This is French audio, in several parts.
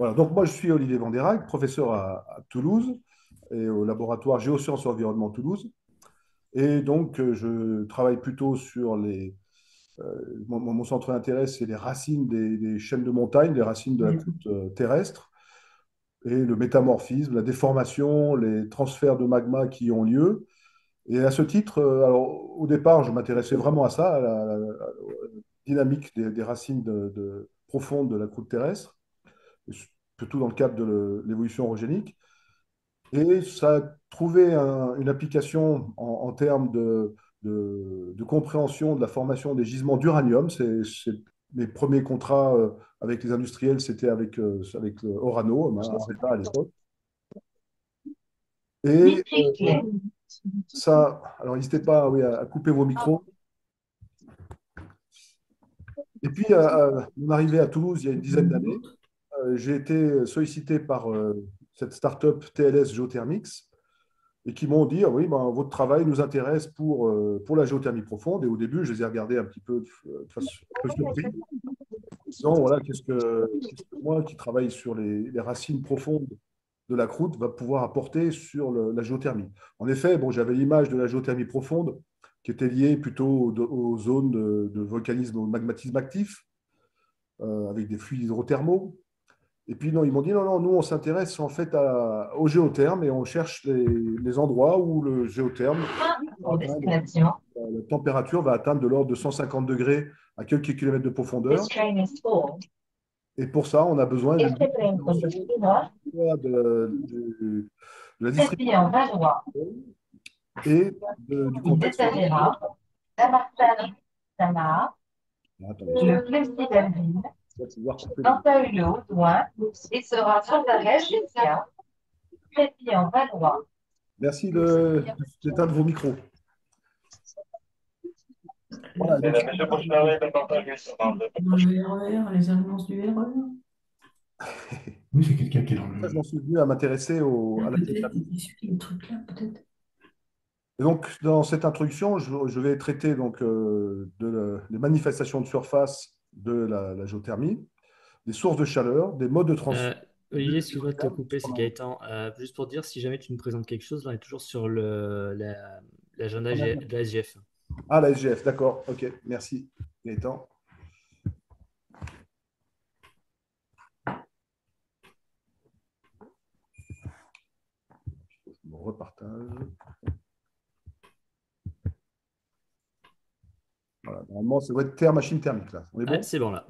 Voilà, donc moi je suis Olivier Vanderac, professeur à Toulouse et au laboratoire Géosciences et Environnement Toulouse. Et donc je travaille plutôt sur mon centre d'intérêt, c'est les racines des chaînes de montagne, les racines de la croûte terrestre, et le métamorphisme, la déformation, les transferts de magma qui ont lieu. Et à ce titre, alors, au départ, je m'intéressais vraiment à ça, à la dynamique des racines profondes de la croûte terrestre, surtout dans le cadre de l'évolution orogénique. Et ça a trouvé une application en termes de compréhension de la formation des gisements d'uranium. Mes premiers contrats avec les industriels, c'était avec Orano, hein, Areva à l'époque. Et ça, alors n'hésitez pas, oui, à couper vos micros. Et puis, mon arrivée à Toulouse il y a une dizaine d'années, j'ai été sollicité par cette start-up TLS Geothermics et qui m'ont dit, ah oui, ben, votre travail nous intéresse pour la géothermie profonde. Et au début, je les ai regardés un petit peu de façon un peu surpris, en disant, voilà, qu'est-ce que moi, qui travaille sur les racines profondes de la croûte, va pouvoir apporter sur la géothermie. En effet, bon, j'avais l'image de la géothermie profonde qui était liée plutôt aux zones de volcanisme, au magmatisme actif, avec des fluides hydrothermaux. Et puis, non, ils m'ont dit, non, non, nous, on s'intéresse en fait au géotherme et on cherche les endroits où le géotherme, la température va atteindre de l'ordre de 150 degrés à quelques kilomètres de profondeur. Et pour ça, on a besoin d'une distribution de la distribution et du contexte. Attendez, je vais pouvoir couper Merci d'éteindre vos micros. Voilà, donc, Monsieur Bouchnari, Dans le RER, les annonces du RER. Oui, c'est quelqu'un qui est dans je le. m'en suis venu à m'intéresser Ah, à la peut-être, géothermie. il suit le truc là, peut-être. Et donc, dans cette introduction, je vais traiter donc, des manifestations de surface de la géothermie, des sources de chaleur, des modes de transfert. Euh, Olivier, excuse-moi de te couper, c'est Gaëtan. Juste pour dire, si jamais tu me présentes quelque chose, là, on est toujours sur l'agenda de la SGF. Ah, la SGF, d'accord. Ok, merci, Gaëtan. Je me repartage. Voilà, normalement, ça doit être terre, machine thermique, là. On est Ouais, bon? c'est bon là.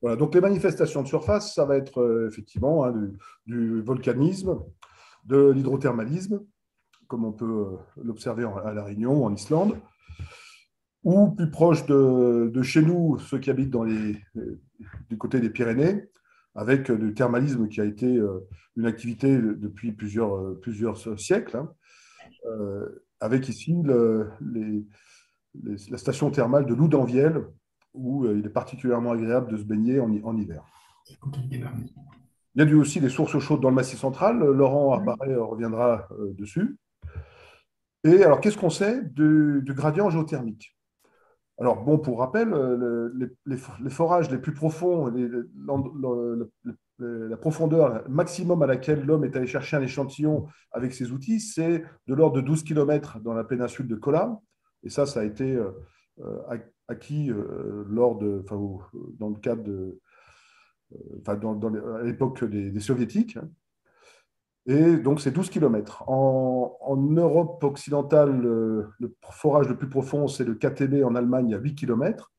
Voilà, donc les manifestations de surface, ça va être effectivement hein, du volcanisme, de l'hydrothermalisme, comme on peut l'observer à La Réunion, en Islande, ou plus proche de chez nous, ceux qui habitent du côté des Pyrénées, avec du thermalisme qui a été une activité depuis plusieurs siècles, hein, avec ici la station thermale de Loudanvielle, où il est particulièrement agréable de se baigner en hiver. Il y a aussi des sources chaudes dans le Massif central. Laurent Arbaret reviendra dessus. Et alors, qu'est-ce qu'on sait du gradient géothermique? Alors, bon, pour rappel, les forages les plus profonds, la profondeur maximum à laquelle l'homme est allé chercher un échantillon avec ses outils, c'est de l'ordre de 12 km dans la péninsule de Kola. Et ça a été acquis enfin, dans le cadre enfin, à l'époque des Soviétiques. Et donc, c'est 12 km. En Europe occidentale, le forage le plus profond, c'est le KTB en Allemagne à 8 km.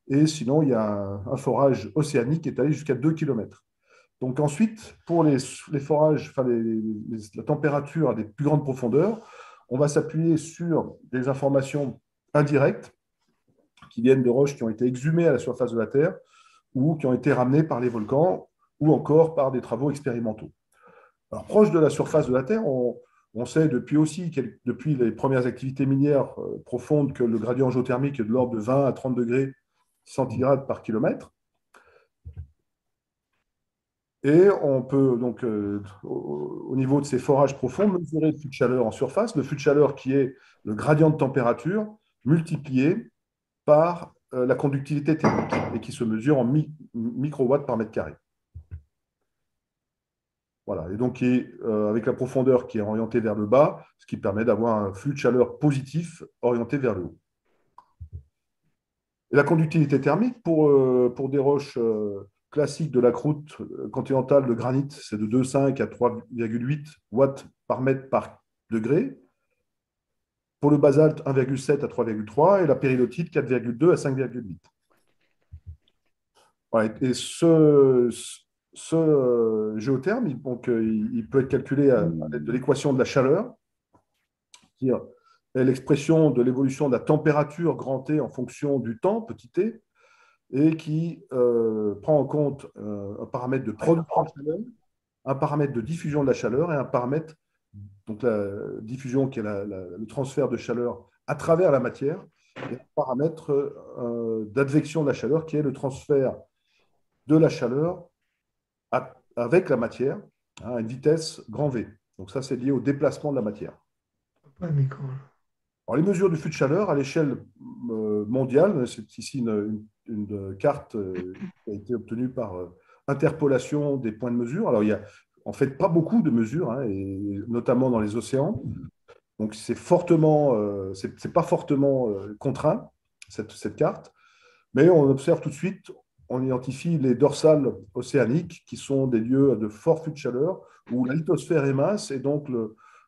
Et sinon, il y a un forage océanique qui est allé jusqu'à 2 km. Donc ensuite, pour les forages, enfin la température à des plus grandes profondeurs, on va s'appuyer sur des informations indirectes qui viennent de roches qui ont été exhumées à la surface de la Terre ou qui ont été ramenées par les volcans ou encore par des travaux expérimentaux. Alors, proche de la surface de la Terre, on sait depuis les premières activités minières profondes que le gradient géothermique est de l'ordre de 20 à 30 degrés centigrades par kilomètre. Et on peut donc, au niveau de ces forages profonds, mesurer le flux de chaleur en surface, le flux de chaleur qui est le gradient de température multiplié par la conductivité thermique et qui se mesure en microwatts par mètre carré. Voilà. Et donc, avec la profondeur qui est orientée vers le bas, ce qui permet d'avoir un flux de chaleur positif orienté vers le haut. Et la conductivité thermique pour des roches classiques de la croûte continentale de granit, c'est de 2,5 à 3,8 watts par mètre par degré. Pour le basalte, 1,7 à 3,3 et la péridotite, 4,2 à 5,8. Ouais, et ce géotherme, donc, il peut être calculé à l'aide de l'équation de la chaleur, qui est l'expression de l'évolution de la température grand T en fonction du temps, petit t, et qui prend en compte un paramètre de production de chaleur, un paramètre de diffusion de la chaleur et un paramètre, donc la diffusion qui est le transfert de chaleur à travers la matière, et un paramètre d'advection de la chaleur qui est le transfert de la chaleur avec la matière à une vitesse grand V. Donc ça, c'est lié au déplacement de la matière. Alors, les mesures du flux de chaleur à l'échelle mondiale, c'est ici une carte qui a été obtenue par interpolation des points de mesure. Alors, il y a en fait pas beaucoup de mesures, hein, et notamment dans les océans. Donc, c'est pas fortement contraint, cette carte. Mais on observe tout de suite, on identifie les dorsales océaniques, qui sont des lieux de fort flux de chaleur, où la lithosphère est mince et donc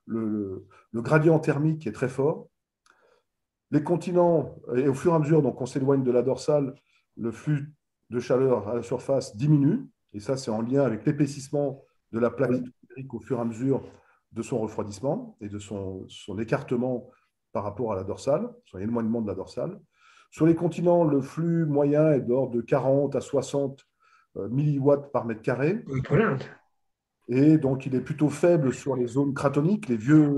le gradient thermique est très fort. Les continents, et au fur et à mesure donc on s'éloigne de la dorsale, le flux de chaleur à la surface diminue, et ça c'est en lien avec l'épaississement de la plaque lithosphérique au fur et à mesure de son refroidissement et de son écartement par rapport à la dorsale, son éloignement de la dorsale. Sur les continents, le flux moyen est d'ordre de 40 à 60 milliwatts par mètre carré. Et donc, il est plutôt faible sur les zones cratoniques, les vieux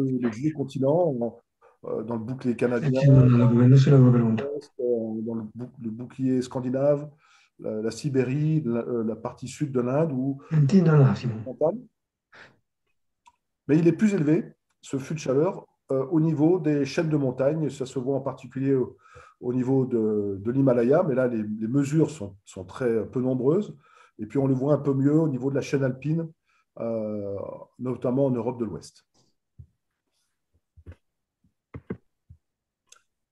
continents, dans le bouclier canadien, dans le bouclier scandinave, la Sibérie, la partie sud de l'Inde ou montagne. Mais il est plus élevé, ce flux de chaleur, au niveau des chaînes de montagne. Ça se voit en particulier au niveau de l'Himalaya, mais là, les mesures sont très peu nombreuses. Et puis, on le voit un peu mieux au niveau de la chaîne alpine, notamment en Europe de l'Ouest.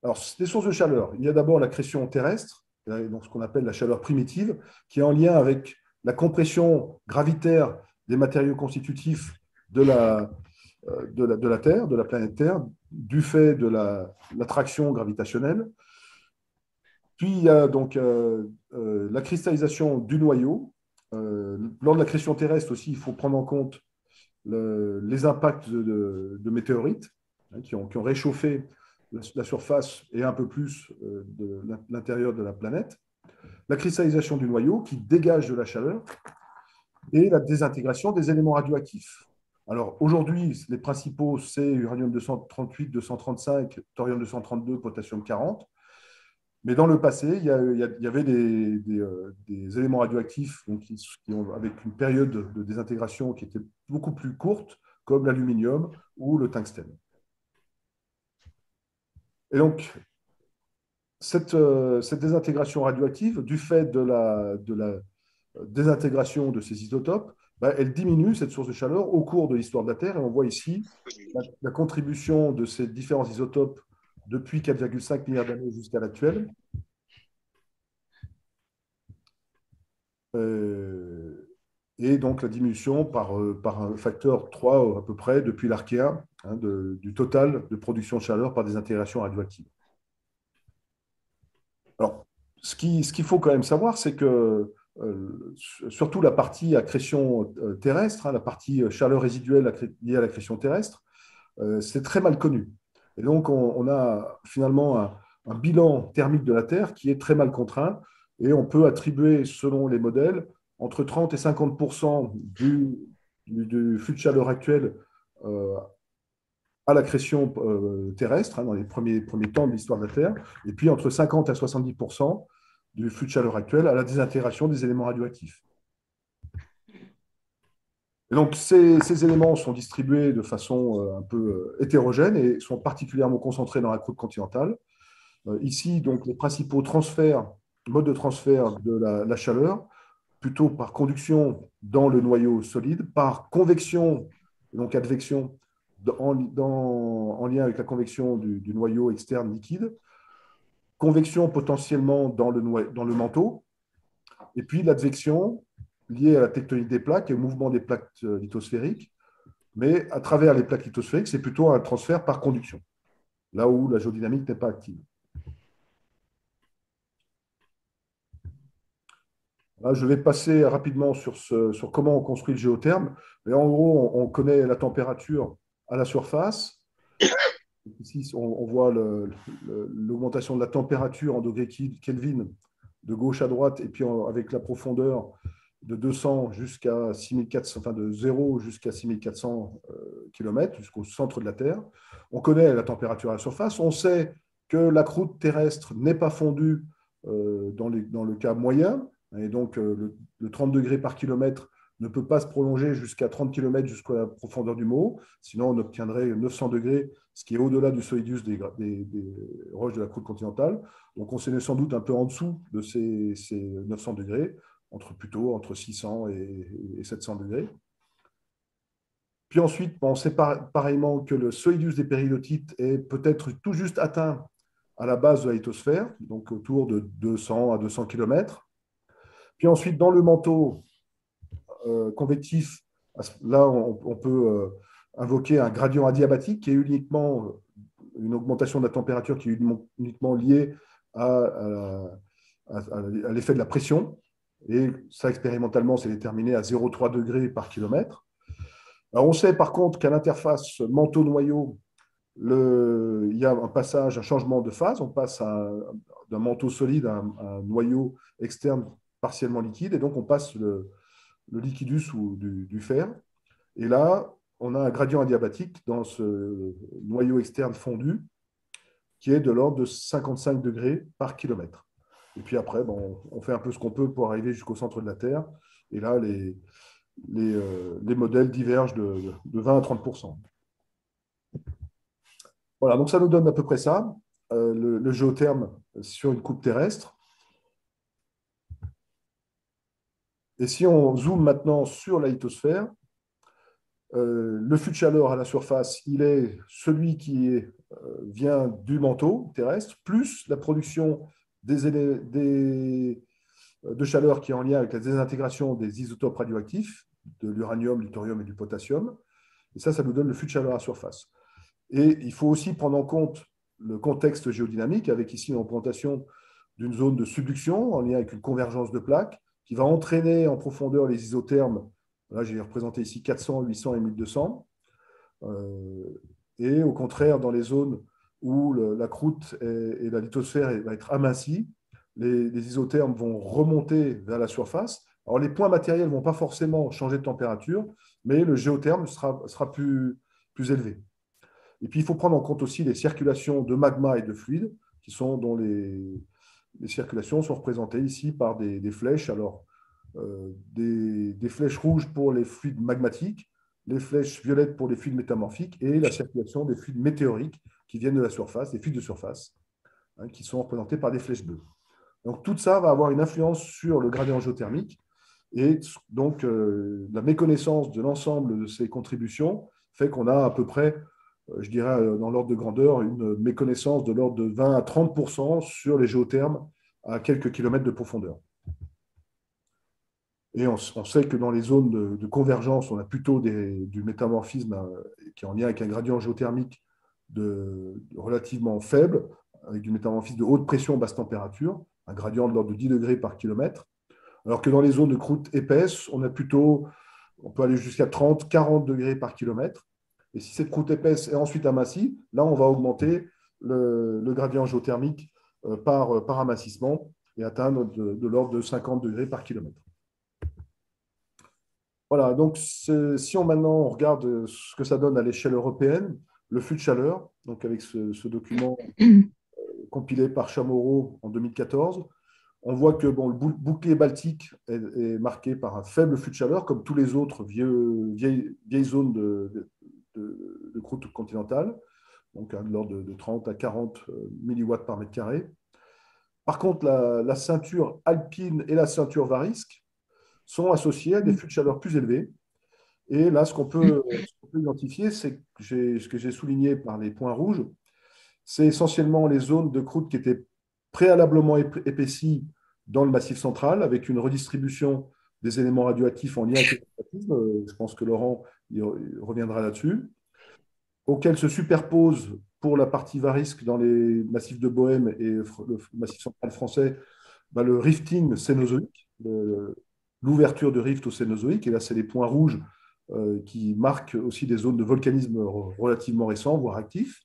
Alors, les sources de chaleur, il y a d'abord la pression terrestre, donc ce qu'on appelle la chaleur primitive, qui est en lien avec la compression gravitaire des matériaux constitutifs de la Terre, de la planète Terre, du fait de l'attraction gravitationnelle. Puis, il y a donc la cristallisation du noyau. Lors de la pression terrestre aussi, il faut prendre en compte les impacts de météorites, hein, qui ont réchauffé la surface et un peu plus de l'intérieur de la planète, la cristallisation du noyau qui dégage de la chaleur et la désintégration des éléments radioactifs. Alors aujourd'hui, les principaux, c'est uranium 238, 235, thorium 232, potassium 40. Mais dans le passé, il y avait des éléments radioactifs donc, avec une période de désintégration qui était beaucoup plus courte, comme l'aluminium ou le tungstène. Et donc, cette désintégration radioactive, du fait de la désintégration de ces isotopes, elle diminue cette source de chaleur au cours de l'histoire de la Terre. Et on voit ici la contribution de ces différents isotopes depuis 4,5 milliards d'années jusqu'à l'actuel. Et donc la diminution par un facteur 3 à peu près depuis l'Archéen, hein, du total de production de chaleur par des intégrations radioactives. Alors, ce qu'il faut quand même savoir, c'est que surtout la partie accrétion terrestre, hein, la partie chaleur résiduelle liée à l'accrétion terrestre, c'est très mal connu. Et donc, on a finalement un bilan thermique de la Terre qui est très mal contraint, et on peut attribuer, selon les modèles, entre 30 et 50% du flux de chaleur actuel à l'accrétion terrestre, hein, dans les premiers temps de l'histoire de la Terre, et puis entre 50 à 70% du flux de chaleur actuel à la désintégration des éléments radioactifs. Et donc, ces éléments sont distribués de façon un peu hétérogène et sont particulièrement concentrés dans la croûte continentale. Ici, donc, les principaux modes de transfert de la chaleur, plutôt par conduction dans le noyau solide, par convection, donc advection, en lien avec la convection du noyau externe liquide, convection potentiellement dans le manteau, et puis l'advection liée à la tectonique des plaques et au mouvement des plaques lithosphériques. Mais à travers les plaques lithosphériques, c'est plutôt un transfert par conduction, là où la géodynamique n'est pas active. Là, je vais passer rapidement sur comment on construit le géotherme. Mais en gros, on connaît la température à la surface. Ici, on voit l'augmentation de la température en degrés Kelvin de gauche à droite, et puis avec la profondeur de 200 jusqu'à 6400, enfin de 0 jusqu'à 6400 km, jusqu'au centre de la Terre. On connaît la température à la surface. On sait que la croûte terrestre n'est pas fondue dans le cas moyen, et donc le 30 degrés par kilomètre ne peut pas se prolonger jusqu'à 30 km jusqu'à la profondeur du mot, sinon on obtiendrait 900 degrés, ce qui est au-delà du solidus des roches de la croûte continentale. Donc on s'est sans doute un peu en dessous de ces 900 degrés, plutôt entre 600 et 700 degrés. Puis ensuite, on sait pareillement que le solidus des péridotites est peut-être tout juste atteint à la base de la lithosphère, donc autour de 200 à 200 km. Puis ensuite, dans le manteau convectif, là, on peut invoquer un gradient adiabatique qui est uniquement une augmentation de la température qui est uniquement liée à l'effet de la pression. Et ça, expérimentalement, c'est déterminé à 0,3 degrés par kilomètre. Alors, on sait par contre qu'à l'interface manteau-noyau, il y a un changement de phase. On passe d'un manteau solide à un noyau externe partiellement liquide, et donc on passe le liquidus ou du fer. Et là, on a un gradient adiabatique dans ce noyau externe fondu qui est de l'ordre de 55 degrés par kilomètre. Et puis après, on fait un peu ce qu'on peut pour arriver jusqu'au centre de la Terre. Et là, les modèles divergent de 20 à 30 %. Voilà, donc ça nous donne à peu près ça, le géotherme sur une coupe terrestre. Et si on zoome maintenant sur la lithosphère, le flux de chaleur à la surface, il est celui qui vient du manteau terrestre, plus la production de chaleur qui est en lien avec la désintégration des isotopes radioactifs, de l'uranium, du thorium et du potassium. Et ça nous donne le flux de chaleur à la surface. Et il faut aussi prendre en compte le contexte géodynamique, avec ici une représentation d'une zone de subduction en lien avec une convergence de plaques qui va entraîner en profondeur les isothermes. Là, j'ai représenté ici 400, 800 et 1200. Et au contraire, dans les zones où la croûte et la lithosphère va être amincies, les isothermes vont remonter vers la surface. Alors, les points matériels ne vont pas forcément changer de température, mais le géotherme sera plus élevé. Et puis, il faut prendre en compte aussi les circulations de magma et de fluides, dont les circulations sont représentées ici par des flèches. Alors, des flèches rouges pour les fluides magmatiques, les flèches violettes pour les fluides métamorphiques et la circulation des fluides météoriques qui viennent de la surface, des fluides de surface, qui sont représentés par des flèches bleues. Donc, tout ça va avoir une influence sur le gradient géothermique. Et donc, la méconnaissance de l'ensemble de ces contributions fait qu'on a à peu près, je dirais, dans l'ordre de grandeur, une méconnaissance de l'ordre de 20 à 30 % sur les géothermes à quelques kilomètres de profondeur. Et on sait que dans les zones de convergence, on a plutôt du métamorphisme qui est en lien avec un gradient géothermique relativement faible, avec du métamorphisme de haute pression, basse température, un gradient de l'ordre de 10 degrés par kilomètre. Alors que dans les zones de croûte épaisse, on peut aller jusqu'à 30, 40 degrés par kilomètre. Et si cette croûte épaisse est ensuite amincie, là, on va augmenter le gradient géothermique par amincissement et atteindre de l'ordre de 50 degrés par kilomètre. Voilà, donc si maintenant on regarde ce que ça donne à l'échelle européenne, le flux de chaleur, donc avec ce document compilé par Chamorro en 2014, On voit que bon, le bouclier baltique est marqué par un faible flux de chaleur, comme tous les autres vieilles zones de croûte continentale, donc de l'ordre de 30 à 40 milliwatts par mètre carré. Par contre, la ceinture alpine et la ceinture varisque sont associées à des flux de chaleur plus élevés. Et là, ce qu'on peut identifier, c'est ce que j'ai souligné par les points rouges, c'est essentiellement les zones de croûte qui étaient préalablement épaissies dans le Massif central, avec une redistribution des éléments radioactifs en lien avec le traumatisme. Je pense que Laurent il reviendra là-dessus, auxquels se superposent pour la partie varisque dans les massifs de Bohême et le Massif central français, le rifting cénozoïque, l'ouverture de rift au Cénozoïque. Et là, c'est les points rouges qui marquent aussi des zones de volcanisme relativement récents, voire actifs.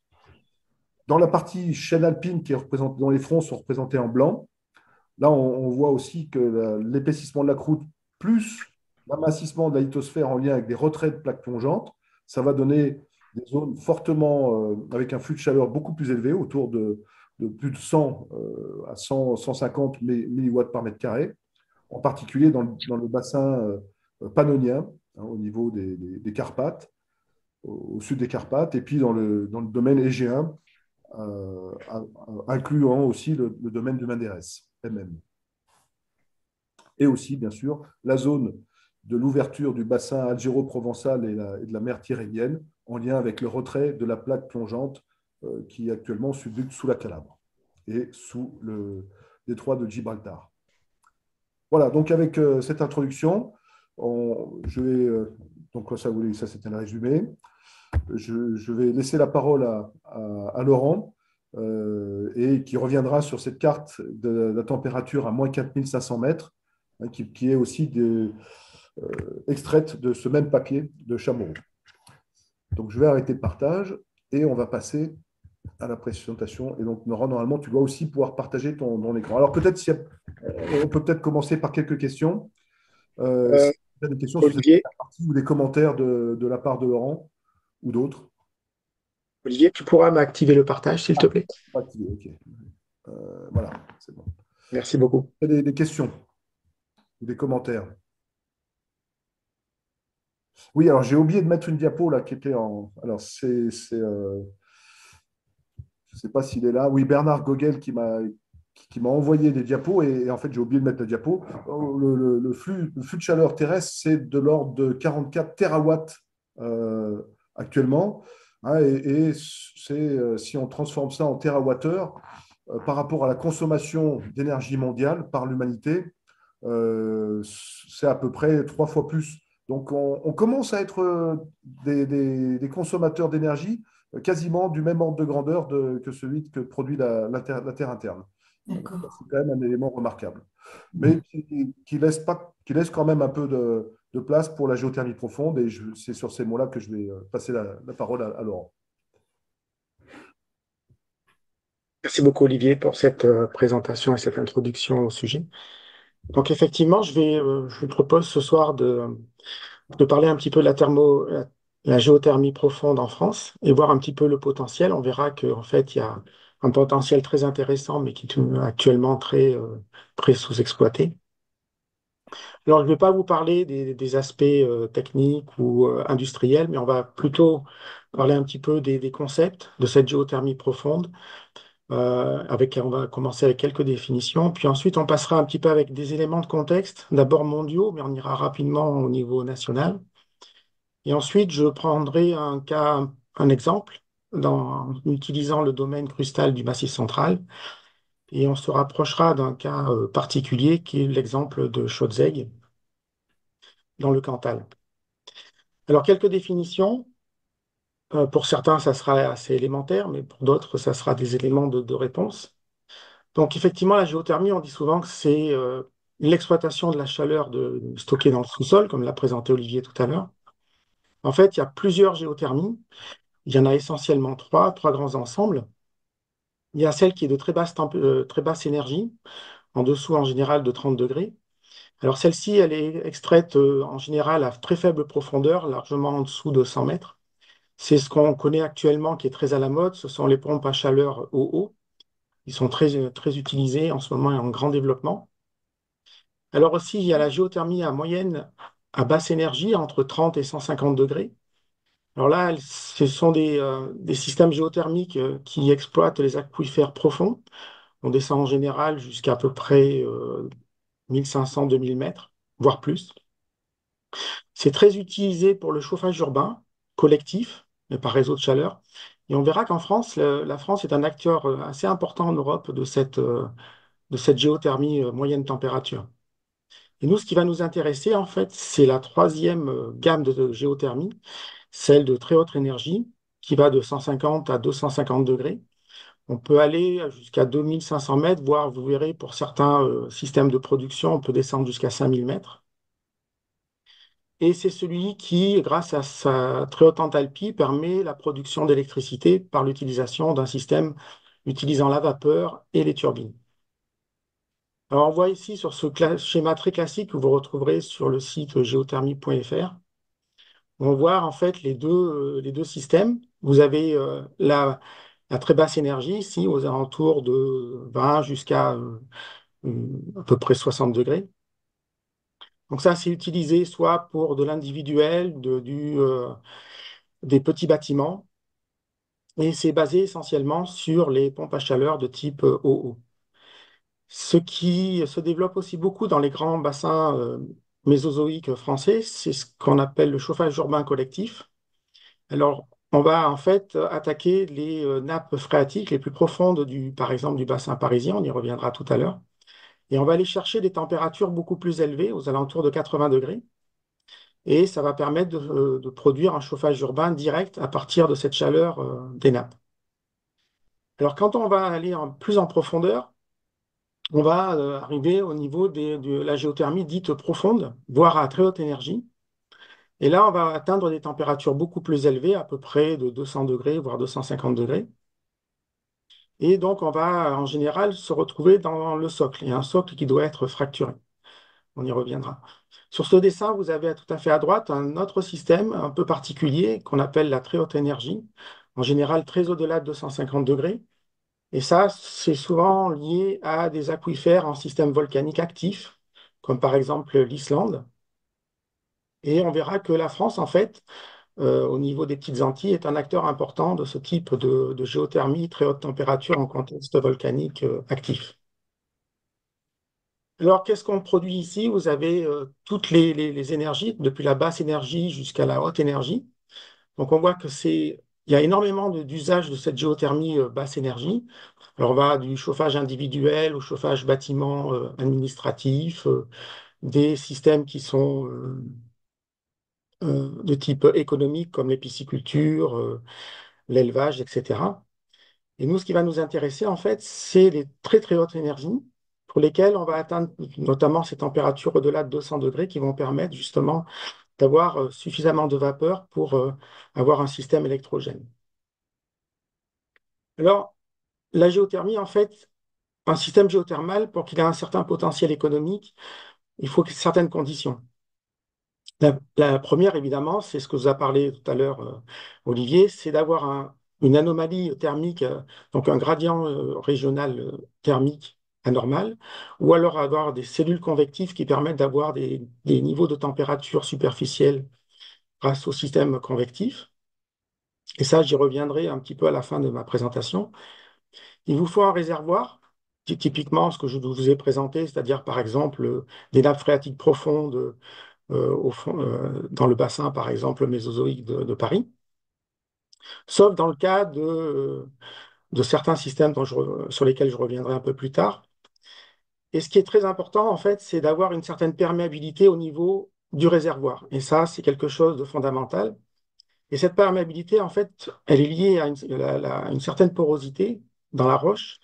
Dans la partie chaîne alpine dont les fronts sont représentés en blanc, là, on voit aussi que l'épaississement de la croûte plus l'amincissement de la lithosphère en lien avec des retraits de plaques plongeantes, ça va donner des zones fortement avec un flux de chaleur beaucoup plus élevé, autour de plus de 100 à 100, 150 milliwatts par mètre carré, en particulier dans le bassin pannonien, hein, au niveau des Carpates, au sud des Carpates, et puis dans le domaine égéen, incluant aussi le domaine du Menderes, MM. Et aussi, bien sûr, la zone de l'ouverture du bassin algéro-provençal et de la mer Tyrrhénienne, en lien avec le retrait de la plaque plongeante qui actuellement subsiste sous la Calabre et sous le détroit de Gibraltar. Voilà, donc avec cette introduction, je vais, donc ça c'était un résumé. Je vais laisser la parole à Laurent et qui reviendra sur cette carte de la température à moins 4500 mètres, hein, qui est aussi extraite de ce même papier de Chamorro. Donc je vais arrêter le partage et on va passer à la présentation. Et donc, normalement, tu dois aussi pouvoir partager ton écran. Alors peut-être, on peut peut-être commencer par quelques questions. Si tu as des questions sur Olivier, cette partie ou des commentaires de la part de Laurent ou d'autres. Olivier, tu pourras m'activer le partage, s'il te plaît? Pas activé, ok. Voilà, c'est bon. Merci beaucoup. Des questions ou des commentaires? Oui, alors j'ai oublié de mettre une diapo là qui était en. Alors je ne sais pas s'il est là. Oui, Bernard Gogel qui m'a envoyé des diapos et en fait j'ai oublié de mettre la diapo. Le flux de chaleur terrestre, c'est de l'ordre de 44 terawatts actuellement. Hein, et si on transforme ça en terawattheure, par rapport à la consommation d'énergie mondiale par l'humanité, c'est à peu près 3 fois plus. Donc on commence à être des consommateurs d'énergie quasiment du même ordre de grandeur que celui que produit la Terre interne. C'est quand même un élément remarquable. Mais qui laisse quand même un peu de place pour la géothermie profonde. Et c'est sur ces mots-là que je vais passer la parole à Laurent. Merci beaucoup, Olivier, pour cette présentation et cette introduction au sujet. Donc, effectivement, je vous propose ce soir de parler un petit peu de la géothermie profonde en France et voir un petit peu le potentiel. On verra qu'en fait, il y a un potentiel très intéressant, mais qui est actuellement très sous-exploité. Alors, je ne vais pas vous parler des aspects techniques ou industriels, mais on va plutôt parler un petit peu des concepts de cette géothermie profonde. On va commencer avec quelques définitions, puis ensuite on passera un petit peu avec des éléments de contexte, d'abord mondiaux, mais on ira rapidement au niveau national. Et ensuite, je prendrai un exemple en utilisant le domaine crustal du Massif central, et on se rapprochera d'un cas particulier qui est l'exemple de Schautzeg dans le Cantal. Alors, quelques définitions. Pour certains, ça sera assez élémentaire, mais pour d'autres, ça sera des éléments de réponse. Donc, effectivement, la géothermie, on dit souvent que c'est l'exploitation de la chaleur stockée dans le sous-sol, comme l'a présenté Olivier tout à l'heure. En fait, il y a plusieurs géothermies. Il y en a essentiellement trois grands ensembles. Il y a celle qui est de très basse énergie, en dessous en général de 30 degrés. Alors, celle-ci, elle est extraite en général à très faible profondeur, largement en dessous de 100 mètres. C'est ce qu'on connaît actuellement qui est très à la mode. Ce sont les pompes à chaleur au eau. Ils sont très utilisés en ce moment et en grand développement. Alors aussi, il y a la géothermie à moyenne, à basse énergie, entre 30 et 150 degrés. Alors là, ce sont des systèmes géothermiques qui exploitent les aquifères profonds. On descend en général jusqu'à peu près 1500-2000 mètres, voire plus. C'est très utilisé pour le chauffage urbain, collectif, mais par réseau de chaleur. Et on verra qu'en France, la France est un acteur assez important en Europe de cette géothermie moyenne température. Et nous, ce qui va nous intéresser, en fait, c'est la troisième gamme de géothermie, celle de très haute énergie, qui va de 150 à 250 degrés. On peut aller jusqu'à 2500 mètres, voire, vous verrez, pour certains systèmes de production, on peut descendre jusqu'à 5000 mètres. Et c'est celui qui, grâce à sa très haute enthalpie, permet la production d'électricité par l'utilisation d'un système utilisant la vapeur et les turbines. Alors, on voit ici sur ce schéma très classique que vous retrouverez sur le site géothermie.fr, on voit en fait les deux systèmes. Vous avez la très basse énergie ici, aux alentours de 20 jusqu'à à peu près 60 degrés. Donc ça, c'est utilisé soit pour de l'individuel, des petits bâtiments, et c'est basé essentiellement sur les pompes à chaleur de type OO. Ce qui se développe aussi beaucoup dans les grands bassins mésozoïques français, c'est ce qu'on appelle le chauffage urbain collectif. Alors, on va en fait attaquer les nappes phréatiques les plus profondes par exemple, du bassin parisien, on y reviendra tout à l'heure, et on va aller chercher des températures beaucoup plus élevées, aux alentours de 80 degrés, et ça va permettre de produire un chauffage urbain direct à partir de cette chaleur des nappes. Alors, quand on va aller plus en profondeur, on va arriver au niveau de la géothermie dite profonde, voire à très haute énergie. Et là, on va atteindre des températures beaucoup plus élevées, à peu près de 200 degrés, voire 250 degrés. Et donc, on va en général se retrouver dans le socle. Il y a un socle qui doit être fracturé. On y reviendra. Sur ce dessin, vous avez tout à fait à droite un autre système un peu particulier qu'on appelle la très haute énergie, en général très au-delà de 250 degrés. Et ça, c'est souvent lié à des aquifères en système volcanique actif, comme par exemple l'Islande. Et on verra que la France, en fait, au niveau des Petites Antilles, est un acteur important de ce type de géothermie très haute température en contexte volcanique actif. Alors, qu'est-ce qu'on produit ici? Vous avez toutes les énergies, depuis la basse énergie jusqu'à la haute énergie. Donc, on voit il y a énormément d'usages de cette géothermie basse énergie. Alors, on va du chauffage individuel au chauffage bâtiment administratif, des systèmes qui sont de type économique comme les pisciculture, l'élevage, etc. Et nous, ce qui va nous intéresser, en fait, c'est les très très hautes énergies pour lesquelles on va atteindre notamment ces températures au-delà de 200 degrés qui vont permettre justement d'avoir suffisamment de vapeur pour avoir un système électrogène. Alors, la géothermie, en fait, un système géothermal, pour qu'il ait un certain potentiel économique, il faut certaines conditions. La première, évidemment, c'est ce que vous a parlé tout à l'heure, Olivier, c'est d'avoir une anomalie thermique, donc un gradient régional thermique anormal, ou alors avoir des cellules convectives qui permettent d'avoir des niveaux de température superficielle grâce au système convectif. Et ça, j'y reviendrai un petit peu à la fin de ma présentation. Il vous faut un réservoir, typiquement ce que je vous ai présenté, c'est-à-dire par exemple des nappes phréatiques profondes au fond, dans le bassin, par exemple, mésozoïque de Paris, sauf dans le cas de certains systèmes sur lesquels je reviendrai un peu plus tard. Et ce qui est très important, en fait, c'est d'avoir une certaine perméabilité au niveau du réservoir. Et ça, c'est quelque chose de fondamental. Et cette perméabilité, en fait, elle est liée à une certaine porosité dans la roche,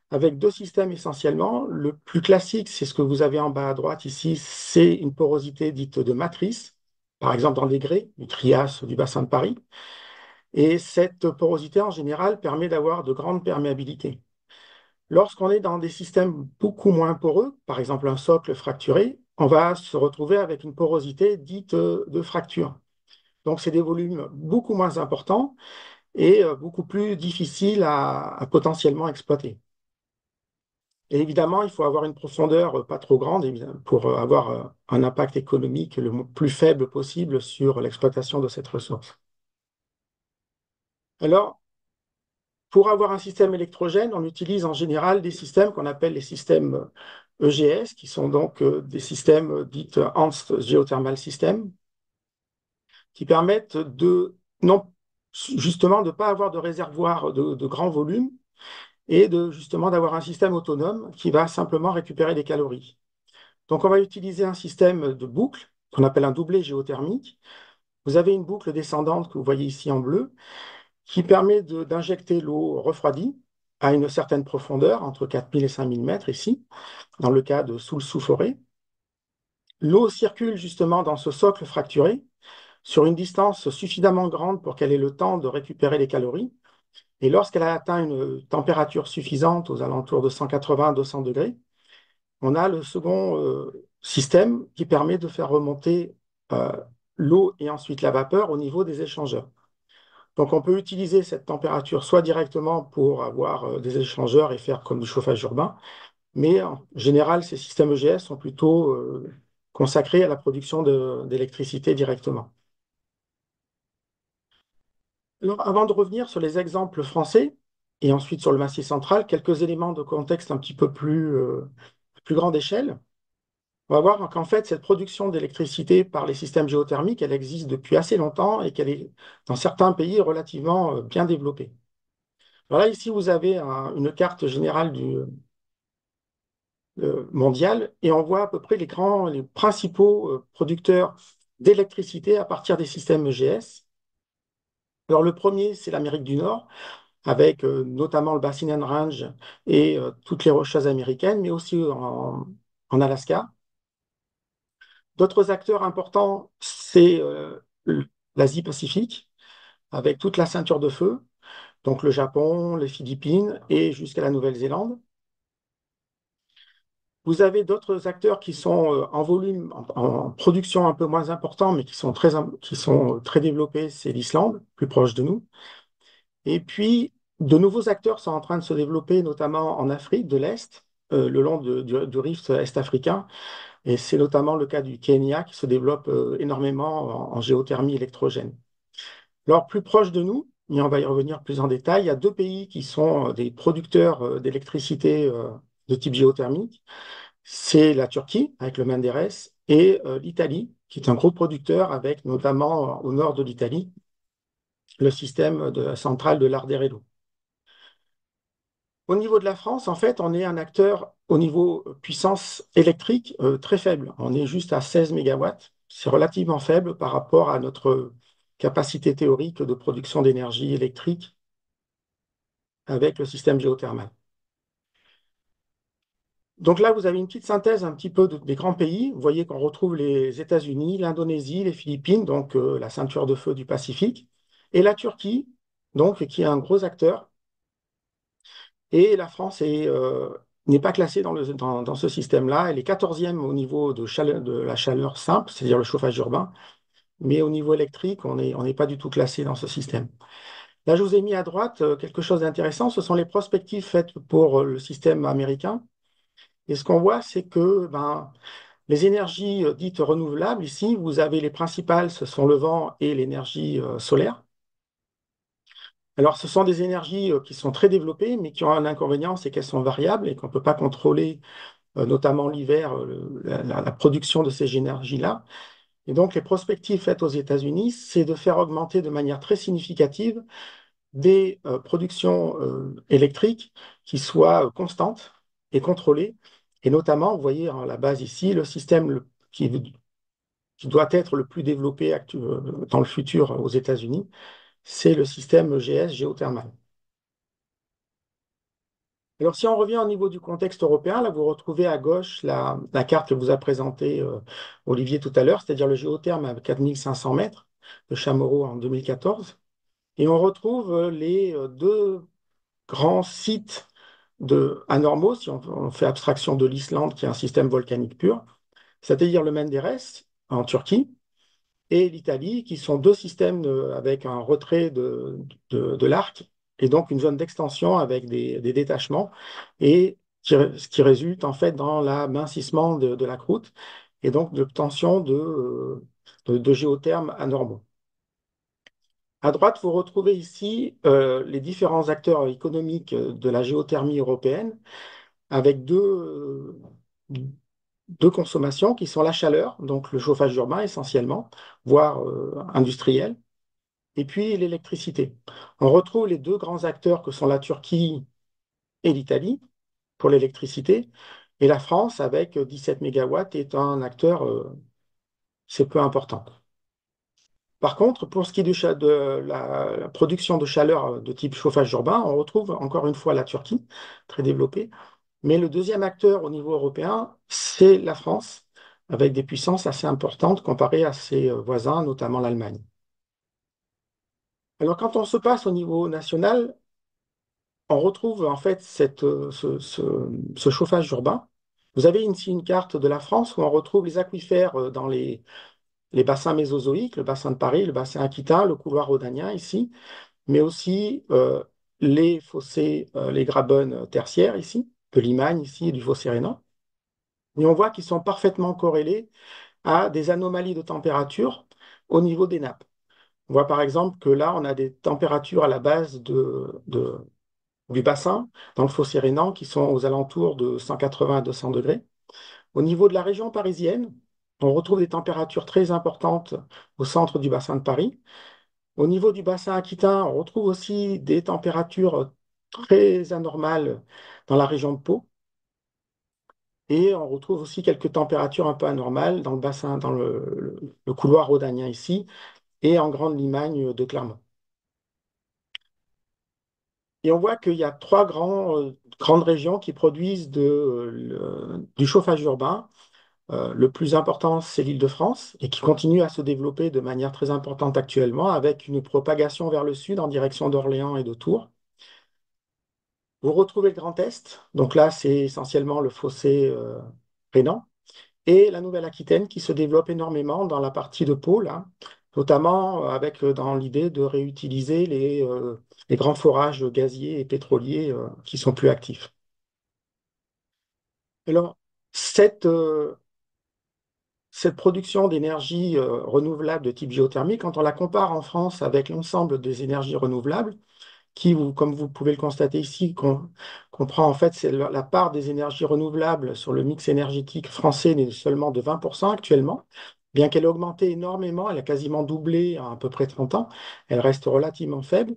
avec deux systèmes essentiellement. Le plus classique, c'est ce que vous avez en bas à droite ici, c'est une porosité dite de matrice, par exemple dans les grès, du Trias, du bassin de Paris. Et cette porosité, en général, permet d'avoir de grandes perméabilités. Lorsqu'on est dans des systèmes beaucoup moins poreux, par exemple un socle fracturé, on va se retrouver avec une porosité dite de fracture. Donc, c'est des volumes beaucoup moins importants et beaucoup plus difficiles à potentiellement exploiter. Et évidemment, il faut avoir une profondeur pas trop grande pour avoir un impact économique le plus faible possible sur l'exploitation de cette ressource. Alors, pour avoir un système électrogène, on utilise en général des systèmes qu'on appelle les systèmes EGS, qui sont donc des systèmes dits Enhanced Geothermal Systems, qui permettent non, justement de ne pas avoir de réservoir de grand volume et justement d'avoir un système autonome qui va simplement récupérer des calories. Donc on va utiliser un système de boucle qu'on appelle un doublet géothermique. Vous avez une boucle descendante que vous voyez ici en bleu qui permet d'injecter l'eau refroidie à une certaine profondeur, entre 4000 et 5000 mètres ici, dans le cas de sous-forêt. L'eau circule justement dans ce socle fracturé sur une distance suffisamment grande pour qu'elle ait le temps de récupérer les calories. Et lorsqu'elle a atteint une température suffisante, aux alentours de 180 à 200 degrés, on a le second système qui permet de faire remonter euh, l'eau et ensuite la vapeur au niveau des échangeurs. Donc on peut utiliser cette température soit directement pour avoir des échangeurs et faire comme du chauffage urbain, mais en général, ces systèmes EGS sont plutôt consacrés à la production d'électricité directement. Alors, avant de revenir sur les exemples français et ensuite sur le Massif central, quelques éléments de contexte un petit peu plus grande échelle. On va voir qu'en fait, cette production d'électricité par les systèmes géothermiques, elle existe depuis assez longtemps et qu'elle est, dans certains pays, relativement bien développée. Alors là, ici, vous avez une carte générale mondiale et on voit à peu près les principaux producteurs d'électricité à partir des systèmes EGS. Alors le premier, c'est l'Amérique du Nord, avec notamment le Basin and Range et toutes les rocheuses américaines, mais aussi en Alaska. D'autres acteurs importants, c'est l'Asie-Pacifique, avec toute la ceinture de feu, donc le Japon, les Philippines et jusqu'à la Nouvelle-Zélande. Vous avez d'autres acteurs qui sont en volume, en production un peu moins important, mais qui sont très développés, c'est l'Islande, plus proche de nous. Et puis, de nouveaux acteurs sont en train de se développer, notamment en Afrique de l'Est, le long du rift est-africain. Et c'est notamment le cas du Kenya qui se développe énormément en géothermie électrogène. Alors, plus proche de nous, et on va y revenir plus en détail, il y a deux pays qui sont des producteurs d'électricité de type géothermique. C'est la Turquie, avec le Menderes, et l'Italie, qui est un gros producteur, avec notamment au nord de l'Italie, le système central de l'Arderello. Au niveau de la France, en fait, on est un acteur au niveau puissance électrique très faible. On est juste à 16 mégawatts. C'est relativement faible par rapport à notre capacité théorique de production d'énergie électrique avec le système géothermal. Donc là, vous avez une petite synthèse un petit peu des grands pays. Vous voyez qu'on retrouve les États-Unis, l'Indonésie, les Philippines, donc la ceinture de feu du Pacifique, et la Turquie, donc, qui est un gros acteur. Et la France n'est pas classée dans ce système-là. Elle est 14e au niveau de la chaleur simple, c'est-à-dire le chauffage urbain. Mais au niveau électrique, on n'est pas du tout classé dans ce système. Là, je vous ai mis à droite quelque chose d'intéressant. Ce sont les prospectives faites pour le système américain. Et ce qu'on voit, c'est que les énergies dites renouvelables, ici, vous avez les principales, ce sont le vent et l'énergie solaire. Alors, ce sont des énergies qui sont très développées, mais qui ont un inconvénient, c'est qu'elles sont variables et qu'on ne peut pas contrôler, notamment l'hiver, la production de ces énergies-là. Et donc, les prospectives faites aux États-Unis, c'est de faire augmenter de manière très significative des productions électriques qui soient constantes et contrôlées. Et notamment, vous voyez à la base ici, le système qui doit être le plus développé dans le futur aux États-Unis, c'est le système EGS géothermal. Alors, si on revient au niveau du contexte européen, là, vous retrouvez à gauche la carte que vous a présentée Olivier tout à l'heure, c'est-à-dire le géotherme à 4500 mètres de Chamorro en 2014. Et on retrouve les deux grands sites anormaux, si on fait abstraction de l'Islande, qui est un système volcanique pur, c'est-à-dire le Menderes en Turquie et l'Italie, qui sont deux systèmes avec un retrait de l'arc et donc une zone d'extension avec des détachements et ce qui résulte en fait dans l'amincissement de la croûte et donc l'obtention de géothermes anormaux. À droite, vous retrouvez ici les différents acteurs économiques de la géothermie européenne avec deux consommations qui sont la chaleur, donc le chauffage urbain essentiellement, voire industriel, et puis l'électricité. On retrouve les deux grands acteurs que sont la Turquie et l'Italie pour l'électricité, et la France avec 17 mégawatts est un acteur, c'est peu important. Par contre, pour ce qui est de la production de chaleur de type chauffage urbain, on retrouve encore une fois la Turquie, très développée, mais le deuxième acteur au niveau européen, c'est la France, avec des puissances assez importantes comparées à ses voisins, notamment l'Allemagne. Alors, quand on se passe au niveau national, on retrouve en fait ce chauffage urbain. Vous avez ici une carte de la France où on retrouve les aquifères dans les bassins mésozoïques, le bassin de Paris, le bassin aquitain, le couloir rhodanien ici, mais aussi les fossés, les grabens tertiaires ici, de Limagne ici et du fossé rhénan. Et on voit qu'ils sont parfaitement corrélés à des anomalies de température au niveau des nappes. On voit par exemple que là, on a des températures à la base du bassin, dans le fossé rhénan, qui sont aux alentours de 180 à 200 degrés. Au niveau de la région parisienne, on retrouve des températures très importantes au centre du bassin de Paris. Au niveau du bassin aquitain, on retrouve aussi des températures très anormales dans la région de Pau. Et on retrouve aussi quelques températures un peu anormales dans le bassin, dans le couloir rhodanien ici, et en Grande Limagne de Clermont. Et on voit qu'il y a trois grandes régions qui produisent du chauffage urbain. Le plus important, c'est l'Île-de-France, et qui continue à se développer de manière très importante actuellement, avec une propagation vers le sud en direction d'Orléans et de Tours. Vous retrouvez le Grand Est, donc là, c'est essentiellement le fossé rhénan, et la Nouvelle-Aquitaine qui se développe énormément dans la partie de Pau, là, notamment avec dans l'idée de réutiliser les grands forages gaziers et pétroliers qui sont plus actifs. Alors, cette production d'énergie renouvelable de type géothermique, quand on la compare en France avec l'ensemble des énergies renouvelables, qui, comme vous pouvez le constater ici, comprend en fait c'est la part des énergies renouvelables sur le mix énergétique français n'est seulement de 20% actuellement. Bien qu'elle ait augmenté énormément, elle a quasiment doublé en à peu près 30 ans, elle reste relativement faible.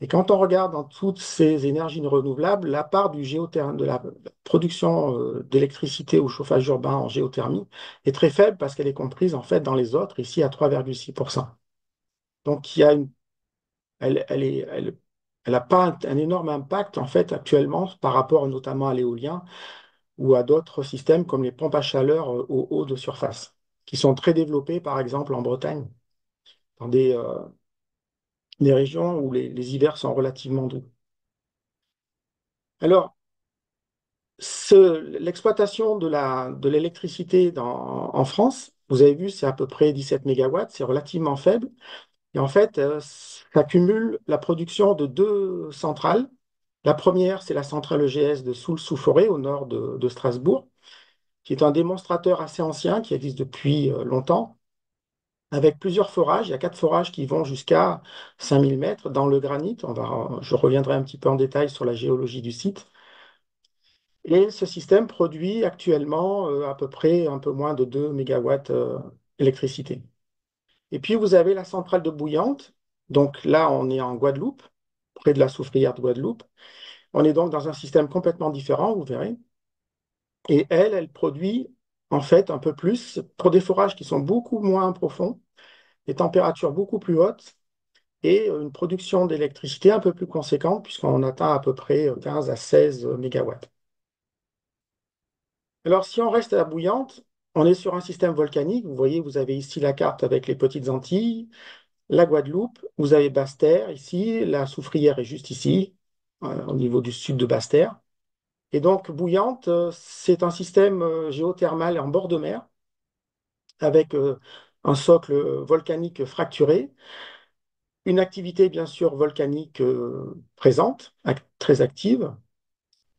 Et quand on regarde dans toutes ces énergies renouvelables, la part de la production d'électricité ou chauffage urbain en géothermie est très faible parce qu'elle est comprise en fait dans les autres, ici à 3,6%. Donc il y a elle n'a pas un énorme impact en fait actuellement par rapport notamment à l'éolien ou à d'autres systèmes comme les pompes à chaleur au haut de surface, qui sont très développés par exemple en Bretagne, dans des régions où les hivers sont relativement doux. Alors, l'exploitation de l'électricité en France, vous avez vu, c'est à peu près 17 mégawatts, c'est relativement faible. Et en fait, ça cumule la production de deux centrales. La première, c'est la centrale EGS de Soultz-sous-Forêt, au nord de Strasbourg, qui est un démonstrateur assez ancien, qui existe depuis longtemps, avec plusieurs forages. Il y a 4 forages qui vont jusqu'à 5000 mètres dans le granit. Je reviendrai un petit peu en détail sur la géologie du site. Et ce système produit actuellement à peu près un peu moins de 2 mégawatts d'électricité. Et puis vous avez la centrale de Bouillante. Donc là, on est en Guadeloupe, près de la soufrière de Guadeloupe. On est donc dans un système complètement différent, vous verrez. Et elle produit en fait un peu plus pour des forages qui sont beaucoup moins profonds, des températures beaucoup plus hautes et une production d'électricité un peu plus conséquente puisqu'on atteint à peu près 15 à 16 mégawatts. Alors, si on reste à la Bouillante, on est sur un système volcanique. Vous voyez, vous avez ici la carte avec les petites Antilles, la Guadeloupe, vous avez Basse-Terre ici, la Soufrière est juste ici, au niveau du sud de Basse-Terre. Et donc, Bouillante, c'est un système géothermal en bord de mer, avec un socle volcanique fracturé, une activité bien sûr volcanique présente, très active,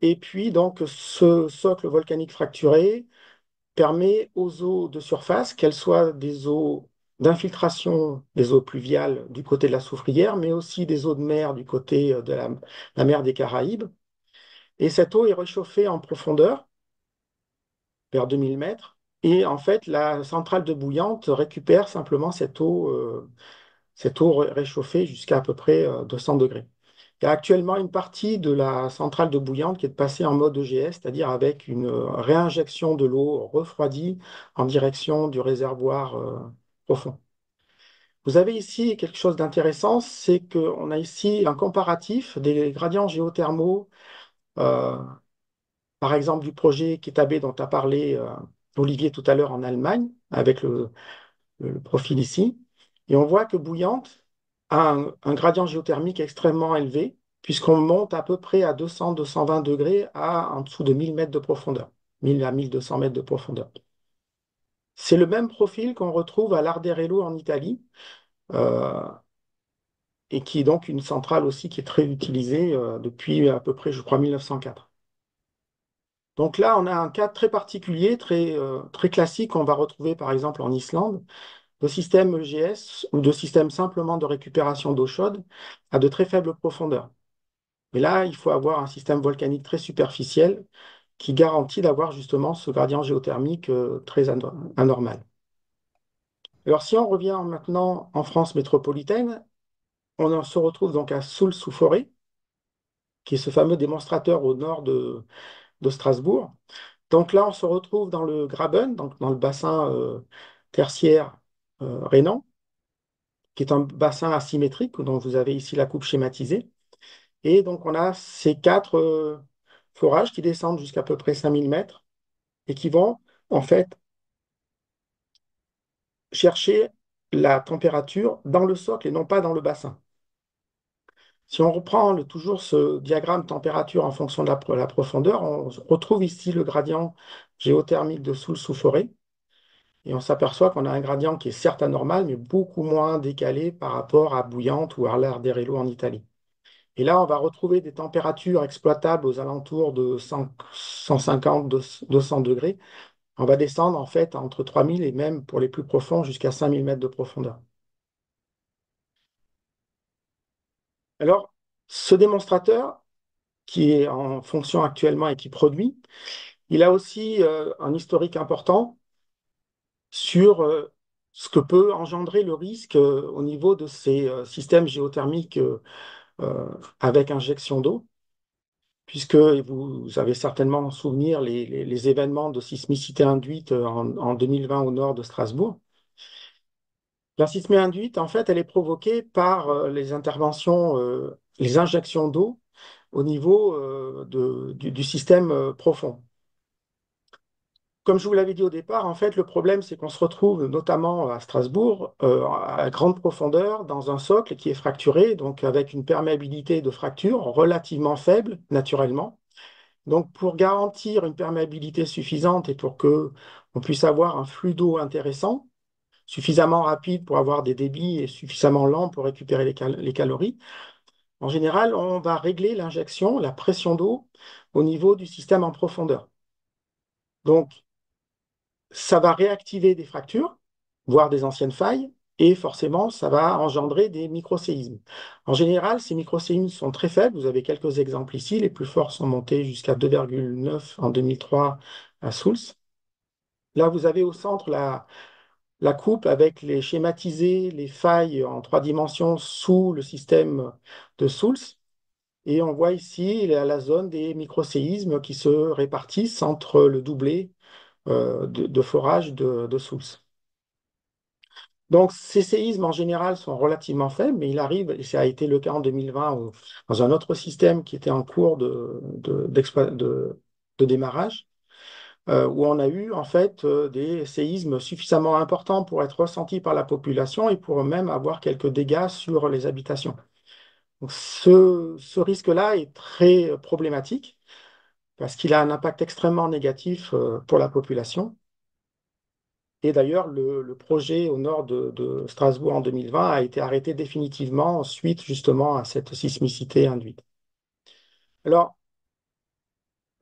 Et puis, donc, ce socle volcanique fracturé permet aux eaux de surface, qu'elles soient des eaux d'infiltration, des eaux pluviales du côté de la Soufrière, mais aussi des eaux de mer du côté de la mer des Caraïbes. Et cette eau est réchauffée en profondeur, vers 2000 mètres. Et en fait, la centrale de bouillante récupère simplement cette eau réchauffée jusqu'à peu près 200 degrés. Il y a actuellement une partie de la centrale de bouillante qui est passée en mode EGS, c'est-à-dire avec une réinjection de l'eau refroidie en direction du réservoir profond. Vous avez ici quelque chose d'intéressant, c'est qu'on a ici un comparatif des gradients géothermaux, euh, par exemple du projet Kitabe dont a parlé Olivier tout à l'heure en Allemagne, avec le profil ici. Et on voit que Bouillante a un gradient géothermique extrêmement élevé, puisqu'on monte à peu près à 200-220 degrés en dessous de 1000 mètres de profondeur, 1000 à 1200 mètres de profondeur. C'est le même profil qu'on retrouve à Larderello en Italie, euh, et qui est donc une centrale aussi qui est très utilisée depuis à peu près, je crois, 1904. Donc là, on a un cas très particulier, très classique qu'on va retrouver par exemple en Islande, de systèmes EGS ou de systèmes simplement de récupération d'eau chaude à de très faibles profondeurs. Mais là, il faut avoir un système volcanique très superficiel qui garantit d'avoir justement ce gradient géothermique très anormal. Alors si on revient maintenant en France métropolitaine, se retrouve donc à Soultz-sous-Forêt, qui est ce fameux démonstrateur au nord de Strasbourg. Donc là, on se retrouve dans le Graben, donc dans le bassin tertiaire rhénan, qui est un bassin asymétrique, dont vous avez ici la coupe schématisée. Et donc, on a ces quatre forages qui descendent jusqu'à peu près 5000 mètres et qui vont, en fait, chercher la température dans le socle et non pas dans le bassin. Si on reprend toujours ce diagramme température en fonction de la profondeur, on retrouve ici le gradient géothermique de Soultz-sous-Forêt. Et on s'aperçoit qu'on a un gradient qui est certes anormal, mais beaucoup moins décalé par rapport à Bouillante ou à Larderello en Italie. Et là, on va retrouver des températures exploitables aux alentours de 150, 200 degrés. On va descendre en fait entre 3000 et même pour les plus profonds jusqu'à 5000 mètres de profondeur. Alors, ce démonstrateur qui est en fonction actuellement et qui produit, il a aussi un historique important sur ce que peut engendrer le risque au niveau de ces systèmes géothermiques euh, avec injection d'eau, puisque vous avez certainement en souvenir les événements de sismicité induite en 2020 au nord de Strasbourg. La sismicité induite, en fait, elle est provoquée par les interventions, les injections d'eau au niveau du système profond. Comme je vous l'avais dit au départ, en fait, le problème, c'est qu'on se retrouve notamment à Strasbourg, à grande profondeur, dans un socle qui est fracturé, donc avec une perméabilité de fracture relativement faible, naturellement. Donc, pour garantir une perméabilité suffisante et pour que on puisse avoir un flux d'eau intéressant, suffisamment rapide pour avoir des débits et suffisamment lent pour récupérer les calories, en général, on va régler l'injection, la pression d'eau au niveau du système en profondeur. Donc, ça va réactiver des fractures, voire des anciennes failles, et forcément, ça va engendrer des microséismes. En général, ces microséismes sont très faibles. Vous avez quelques exemples ici. Les plus forts sont montés jusqu'à 2,9 en 2003 à Soultz. Là, vous avez au centre la coupe avec les schématisés, les failles en 3 dimensions sous le système de Soultz. Et on voit ici la zone des microséismes qui se répartissent entre le doublé de forage de Soultz. Donc, ces séismes en général sont relativement faibles, mais il arrive, et ça a été le cas en 2020, dans un autre système qui était en cours de démarrage, où on a eu en fait des séismes suffisamment importants pour être ressentis par la population et pour même avoir quelques dégâts sur les habitations. Donc, ce risque-là est très problématique parce qu'il a un impact extrêmement négatif pour la population. Et d'ailleurs, le projet au nord de Strasbourg en 2020 a été arrêté définitivement suite justement à cette sismicité induite. Alors,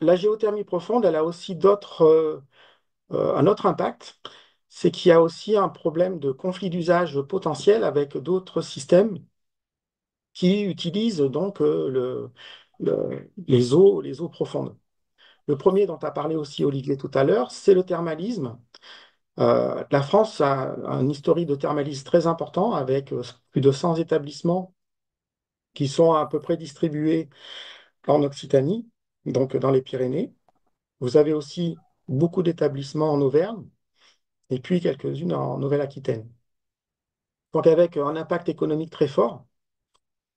la géothermie profonde, elle a aussi un autre impact, c'est qu'il y a aussi un problème de conflit d'usage potentiel avec d'autres systèmes qui utilisent donc les eaux profondes. Le premier dont a parlé aussi Olivier tout à l'heure, c'est le thermalisme. La France a un historique de thermalisme très important avec plus de 100 établissements qui sont à peu près distribués en Occitanie, donc dans les Pyrénées. Vous avez aussi beaucoup d'établissements en Auvergne et puis quelques-unes en Nouvelle-Aquitaine. Donc avec un impact économique très fort.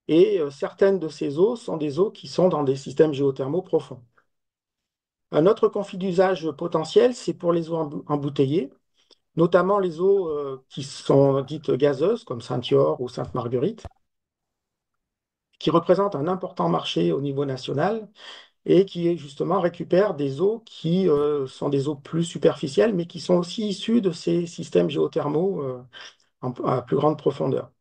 Et certaines de ces eaux sont des eaux qui sont dans des systèmes géothermaux profonds. Un autre conflit d'usage potentiel, c'est pour les eaux embouteillées, notamment les eaux qui sont dites gazeuses, comme Saint-Yorre ou Sainte-Marguerite, qui représentent un important marché au niveau national et qui justement récupèrent des eaux qui sont des eaux plus superficielles, mais qui sont aussi issues de ces systèmes géothermaux à plus grande profondeur.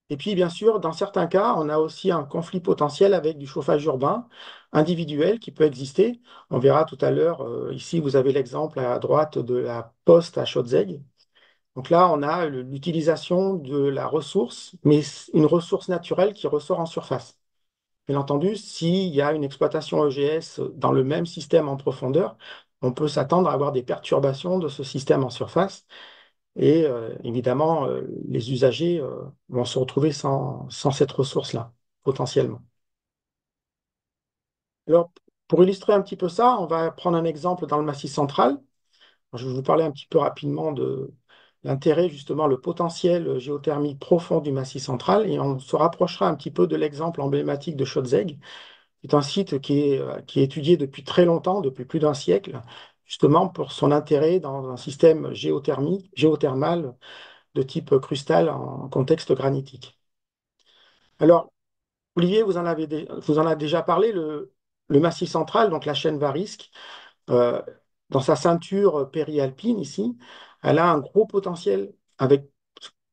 Et puis, bien sûr, dans certains cas, on a aussi un conflit potentiel avec du chauffage urbain individuel qui peut exister. On verra tout à l'heure, ici, vous avez l'exemple à droite de la poste à Schautzeg. Donc là, on a l'utilisation de la ressource, mais une ressource naturelle qui ressort en surface. Bien entendu, s'il y a une exploitation EGS dans le même système en profondeur, on peut s'attendre à avoir des perturbations de ce système en surface. Et évidemment, les usagers vont se retrouver sans cette ressource-là, potentiellement. Alors, pour illustrer un petit peu ça, on va prendre un exemple dans le Massif central. Je vais vous parler un petit peu rapidement de l'intérêt, justement, le potentiel géothermique profond du Massif central, et on se rapprochera un petit peu de l'exemple emblématique de Schautzeg. C'est un site qui est étudié depuis très longtemps, depuis plus d'un siècle, justement pour son intérêt dans un système géothermal de type crustal en contexte granitique. Alors, Olivier, vous en avez déjà parlé, le Massif central, donc la chaîne Varisque, euh, dans sa ceinture périalpine ici, elle a un gros potentiel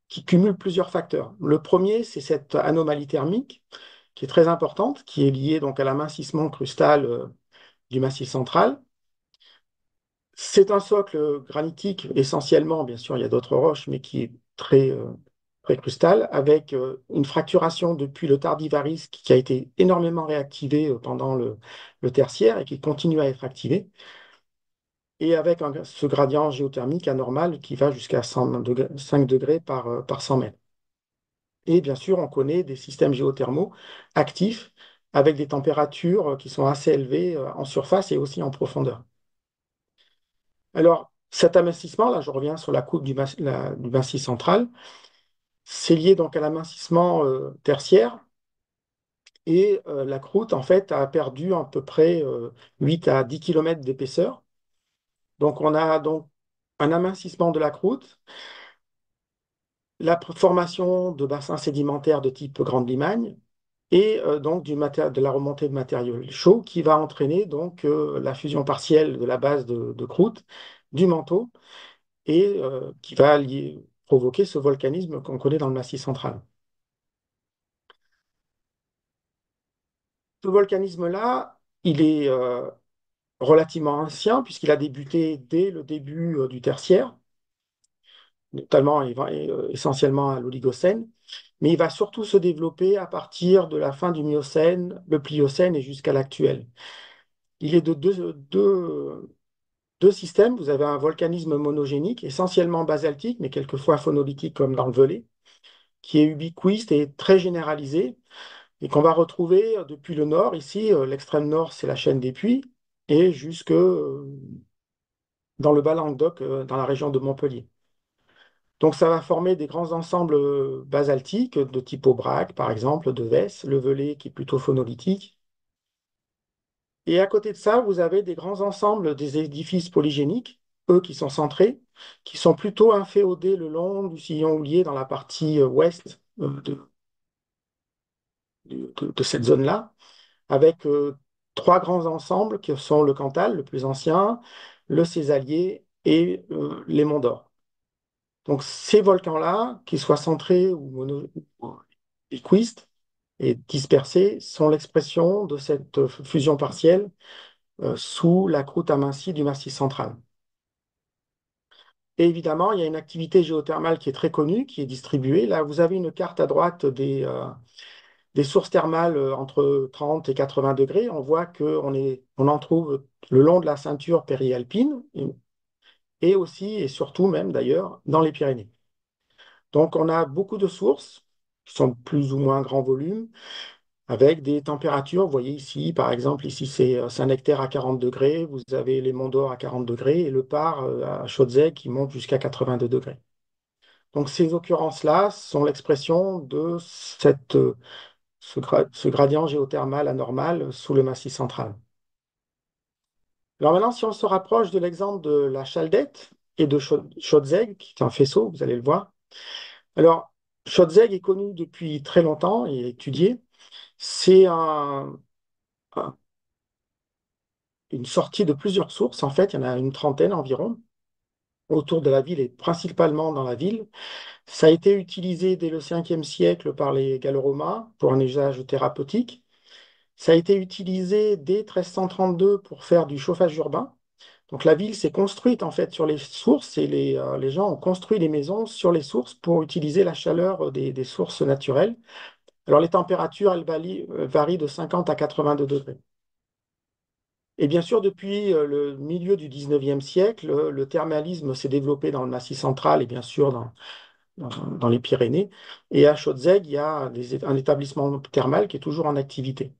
qui cumule plusieurs facteurs. Le premier, c'est cette anomalie thermique qui est très importante, qui est liée donc à l'amincissement crustal du Massif central. C'est un socle granitique essentiellement, bien sûr, il y a d'autres roches, mais qui est très crustal, avec une fracturation depuis le Tardivaris qui a été énormément réactivé pendant le tertiaire et qui continue à être activé, et avec ce gradient géothermique anormal qui va jusqu'à 5 degrés par 100 mètres. Et bien sûr, on connaît des systèmes géothermaux actifs avec des températures qui sont assez élevées en surface et aussi en profondeur. Alors, cet amincissement, là, je reviens sur la coupe du massif central, c'est lié donc à l'amincissement tertiaire et la croûte, en fait, a perdu à peu près 8 à 10 km d'épaisseur. Donc, on a donc un amincissement de la croûte, la formation de bassins sédimentaires de type Grande Limagne et donc de la remontée de matériaux chauds qui va entraîner donc la fusion partielle de la base de croûte du manteau et qui va provoquer ce volcanisme qu'on connaît dans le Massif central. Ce volcanisme-là, il est relativement ancien puisqu'il a débuté dès le début du tertiaire, notamment essentiellement à l'Oligocène, mais il va surtout se développer à partir de la fin du Miocène, le Pliocène et jusqu'à l'actuel. Il est de deux systèmes. Vous avez un volcanisme monogénique, essentiellement basaltique, mais quelquefois phonolithique comme dans le Velay, qui est ubiquiste et très généralisé, et qu'on va retrouver depuis le nord. Ici, l'extrême nord, c'est la chaîne des Puys, et jusque dans le bas Languedoc, dans la région de Montpellier. Donc ça va former des grands ensembles basaltiques de type Aubrac, par exemple, de Vesse, le Velay qui est plutôt phonolithique. Et à côté de ça, vous avez des grands ensembles des édifices polygéniques, eux qui sont centrés, qui sont plutôt inféodés le long du sillon houlier dans la partie ouest de cette zone-là, avec trois grands ensembles qui sont le Cantal, le plus ancien, le Césalier et les Monts d'Or. Donc ces volcans-là, qu'ils soient centrés ou monoïquistes, et dispersés sont l'expression de cette fusion partielle sous la croûte amincie du Massif central. Et évidemment, il y a une activité géothermale qui est très connue, qui est distribuée. Là, vous avez une carte à droite des sources thermales entre 30 et 80 degrés. On voit on en trouve le long de la ceinture périalpine et aussi et surtout même d'ailleurs dans les Pyrénées. Donc, on a beaucoup de sources qui sont plus ou moins grand volume, avec des températures. Vous voyez ici, par exemple, ici c'est Saint-Nectaire à 40 degrés, vous avez les Monts d'Or à 40 degrés et le Par à Chaudzay qui monte jusqu'à 82 degrés. Donc ces occurrences-là sont l'expression de ce gradient géothermal anormal sous le Massif central. Alors maintenant, si on se rapproche de l'exemple de la Chaldette et de Chaudzay, qui est un faisceau, vous allez le voir. Alors, Chaudzay est connu depuis très longtemps et étudié. C'est un- une sortie de plusieurs sources. En fait, il y en a une trentaine environ autour de la ville et principalement dans la ville. Ça a été utilisé dès le 5e siècle par les Gallo-Romains pour un usage thérapeutique. Ça a été utilisé dès 1332 pour faire du chauffage urbain. Donc la ville s'est construite en fait sur les sources et les gens ont construit les maisons sur les sources pour utiliser la chaleur des sources naturelles. Alors les températures, elles varient de 50 à 82 degrés. Et bien sûr, depuis le milieu du 19e siècle, le thermalisme s'est développé dans le Massif central et bien sûr dans les Pyrénées. Et à Chaudzay, il y a un établissement thermal qui est toujours en activité.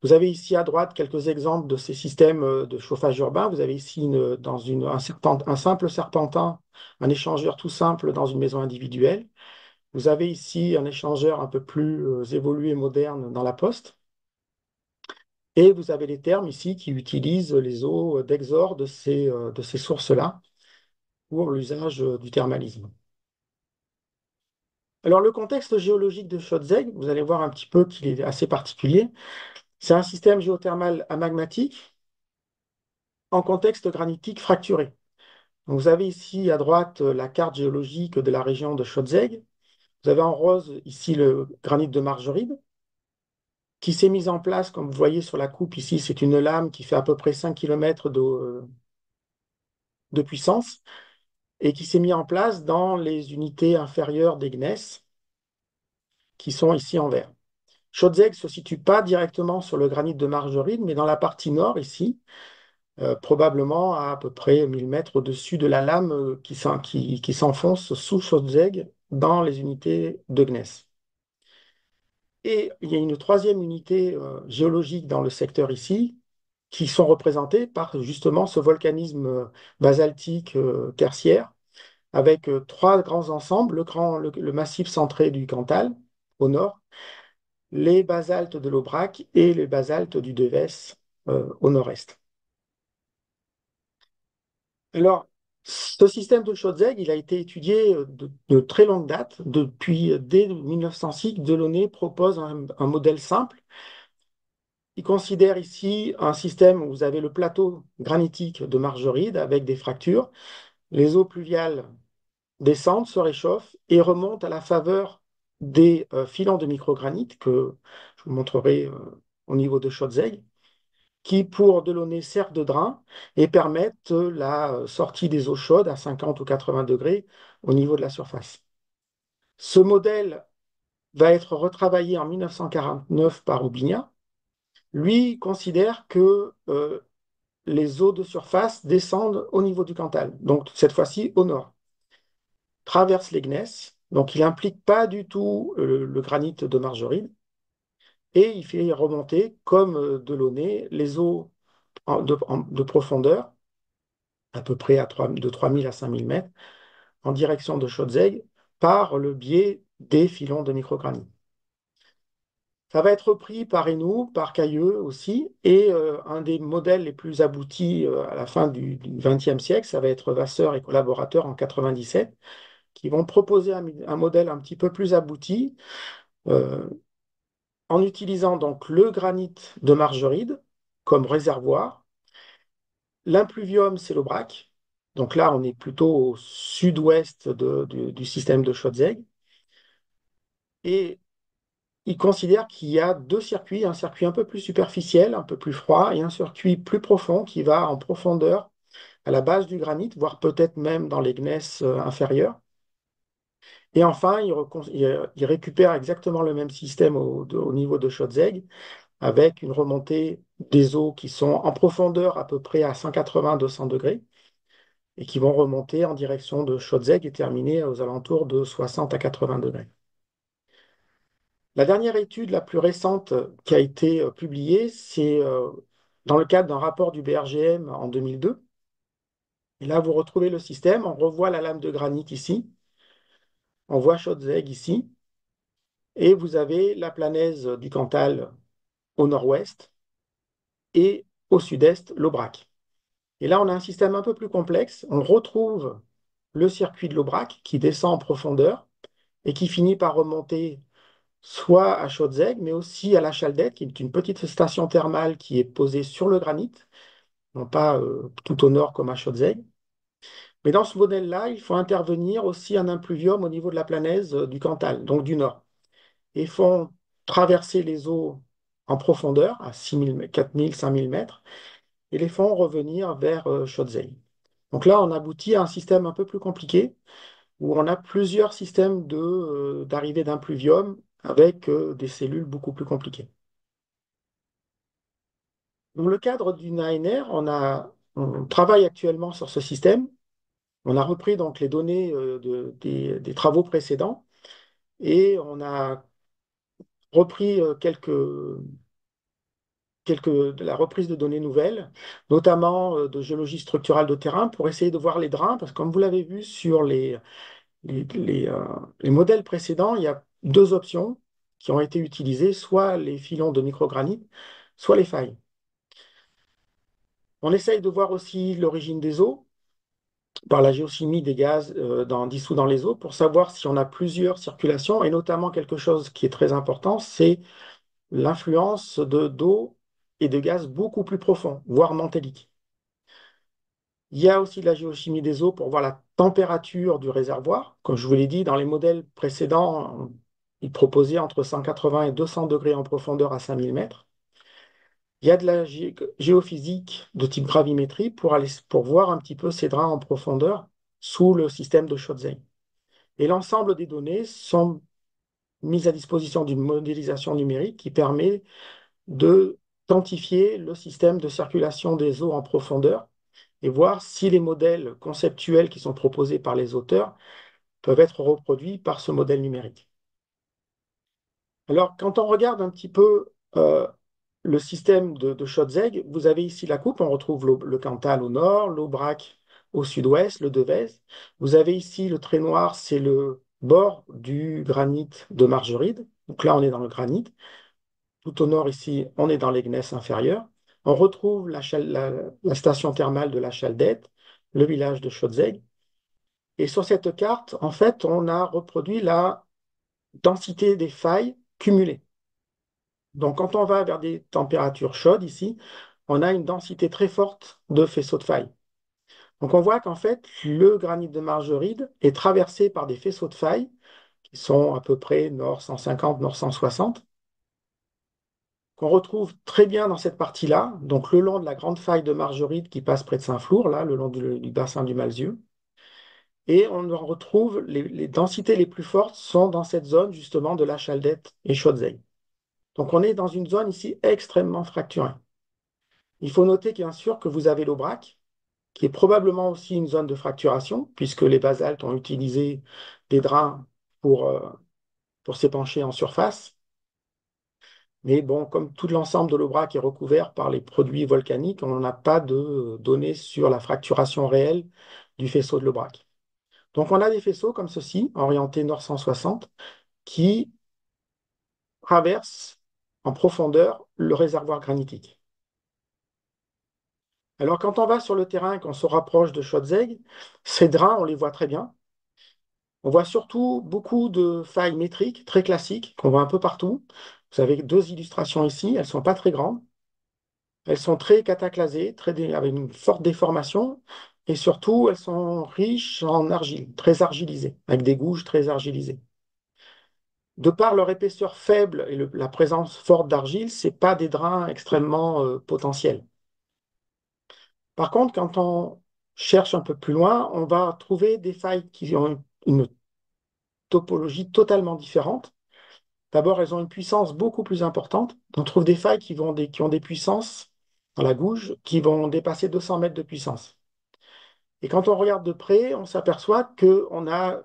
Vous avez ici à droite quelques exemples de ces systèmes de chauffage urbain. Vous avez ici un simple serpentin, un échangeur tout simple dans une maison individuelle. Vous avez ici un échangeur un peu plus évolué, moderne dans la poste. Et vous avez les termes ici qui utilisent les eaux d'exor de ces sources-là pour l'usage du thermalisme. Alors le contexte géologique de Chaudzay, vous allez voir un petit peu qu'il est assez particulier. C'est un système géothermal amagmatique en contexte granitique fracturé. Donc, vous avez ici à droite la carte géologique de la région de Chaudzay. Vous avez en rose ici le granit de Margeride qui s'est mis en place, comme vous voyez sur la coupe ici, c'est une lame qui fait à peu près 5 km de puissance et qui s'est mis en place dans les unités inférieures des gneiss qui sont ici en vert. Chaudzay ne se situe pas directement sur le granit de Margeride, mais dans la partie nord ici, probablement à peu près 1000 mètres au-dessus de la lame qui s'enfonce sous Chaudzay dans les unités de gneiss. Et il y a une troisième unité géologique dans le secteur ici, qui sont représentées par justement ce volcanisme basaltique tertiaire, avec trois grands ensembles, le massif centré du Cantal au nord, les basaltes de l'Aubrac et les basaltes du Devès au nord-est. Alors, ce système de Chaudzay, il a été étudié de très longue date. Dès 1906, Delaunay propose un modèle simple. Il considère ici un système où vous avez le plateau granitique de Margeride avec des fractures. Les eaux pluviales descendent, se réchauffent et remontent à la faveur des filons de microgranit que je vous montrerai au niveau de Chaudzay, qui, pour Delaunay, servent de drain et permettent la sortie des eaux chaudes à 50 ou 80 degrés au niveau de la surface. Ce modèle va être retravaillé en 1949 par Aubignat. Lui considère que les eaux de surface descendent au niveau du Cantal, donc cette fois-ci au nord, traversent les gneiss, donc il n'implique pas du tout le granit de Margeride, et il fait remonter, comme Delaunay, les eaux de profondeur, à peu près de 3000 à 5000 mètres, en direction de Chaudzay, par le biais des filons de microgranit. Ça va être repris par Hénoux, par Cailleux aussi, et un des modèles les plus aboutis à la fin du XXe siècle, ça va être Vasseur et collaborateurs en 97, qui vont proposer un modèle un petit peu plus abouti, euh, en utilisant donc le granit de Margeride comme réservoir. L'impluvium, c'est l'Aubrac. Donc là, on est plutôt au sud-ouest du système de Chaudzay. Et il considère qu'il y a deux circuits, un circuit un peu plus superficiel, un peu plus froid, et un circuit plus profond qui va en profondeur à la base du granit, voire peut-être même dans les gneiss inférieures. Et enfin, il récupère exactement le même système au niveau de Schötzegg, avec une remontée des eaux qui sont en profondeur à peu près à 180-200 degrés, et qui vont remonter en direction de Schötzegg et terminer aux alentours de 60 à 80 degrés. La dernière étude la plus récente qui a été publiée, c'est dans le cadre d'un rapport du BRGM en 2002. Et là, vous retrouvez le système, on revoit la lame de granit ici, on voit Schötzegg ici, et vous avez la planaise du Cantal au nord-ouest et au sud-est, l'Aubrac. Et là, on a un système un peu plus complexe. On retrouve le circuit de l'Aubrac qui descend en profondeur et qui finit par remonter soit à Schötzegg, mais aussi à la Chaldette, qui est une petite station thermale qui est posée sur le granit, non pas tout au nord comme à Schötzegg. Mais dans ce modèle-là, il faut intervenir aussi un impluvium au niveau de la planaise du Cantal, donc du nord. Et font traverser les eaux en profondeur, à 6000, 4000, 5000 mètres, et les font revenir vers Schötzegg. Donc là, on aboutit à un système un peu plus compliqué, où on a plusieurs systèmes d'arrivée d'impluvium avec des cellules beaucoup plus compliquées. Dans le cadre d'une ANR, on travaille actuellement sur ce système. On a repris donc les données des travaux précédents et on a repris de la reprise de données nouvelles, notamment de géologie structurale de terrain, pour essayer de voir les drains, parce que comme vous l'avez vu sur les modèles précédents, il y a deux options qui ont été utilisées, soit les filons de microgranit, soit les failles. On essaye de voir aussi l'origine des eaux par la géochimie des gaz dissous dans les eaux pour savoir si on a plusieurs circulations, et notamment quelque chose qui est très important, c'est l'influence d'eau et de gaz beaucoup plus profonds, voire mantéliques. Il y a aussi de la géochimie des eaux pour voir la température du réservoir. Comme je vous l'ai dit, dans les modèles précédents, ils proposaient entre 180 et 200 degrés en profondeur à 5000 mètres. Il y a de la géophysique de type gravimétrie pour voir un petit peu ces drains en profondeur sous le système de Schötzegg. Et l'ensemble des données sont mises à disposition d'une modélisation numérique qui permet de quantifier le système de circulation des eaux en profondeur et voir si les modèles conceptuels qui sont proposés par les auteurs peuvent être reproduits par ce modèle numérique. Alors, quand on regarde un petit peu le système de Schötzegg, vous avez ici la coupe, on retrouve le Cantal au nord, l'Aubrac au sud-ouest, le Devèze. Vous avez ici le trait noir, c'est le bord du granit de Margeride. Donc là, on est dans le granit. Tout au nord, ici, on est dans les gneiss inférieures. On retrouve la station thermale de la Chaldette, le village de Schötzegg. Et sur cette carte, en fait, on a reproduit la densité des failles cumulées. Donc, quand on va vers des températures chaudes ici, on a une densité très forte de faisceaux de failles. Donc, on voit qu'en fait, le granit de Margeride est traversé par des faisceaux de failles qui sont à peu près nord 150, nord 160, qu'on retrouve très bien dans cette partie-là, donc le long de la grande faille de Margeride qui passe près de Saint-Flour, là, le long du bassin du Malzieu. Et on en retrouve, les densités les plus fortes sont dans cette zone justement de la Chaldette et Schötzegg. Donc on est dans une zone ici extrêmement fracturée. Il faut noter bien sûr que vous avez l'Aubrac, qui est probablement aussi une zone de fracturation, puisque les basaltes ont utilisé des drains pour s'épancher en surface. Mais bon, comme tout l'ensemble de l'Aubrac est recouvert par les produits volcaniques, on n'a pas de données sur la fracturation réelle du faisceau de l'Aubrac. Donc on a des faisceaux comme ceci, orientés nord 160, qui traversent en profondeur le réservoir granitique. Alors quand on va sur le terrain et qu'on se rapproche de Schötzegg, ces drains, on les voit très bien. On voit surtout beaucoup de failles métriques très classiques qu'on voit un peu partout. Vous avez deux illustrations ici, elles ne sont pas très grandes. Elles sont très cataclasées, avec une forte déformation, et surtout, elles sont riches en argile, très argilisées, avec des gouges très argilisées. de par leur épaisseur faible et la présence forte d'argile, ce pas des drains extrêmement potentiels. Par contre, quand on cherche un peu plus loin, on va trouver des failles qui ont une topologie totalement différente. D'abord, elles ont une puissance beaucoup plus importante. On trouve des failles qui ont des puissances dans la gouge qui vont dépasser 200 mètres de puissance. Et quand on regarde de près, on s'aperçoit qu'on a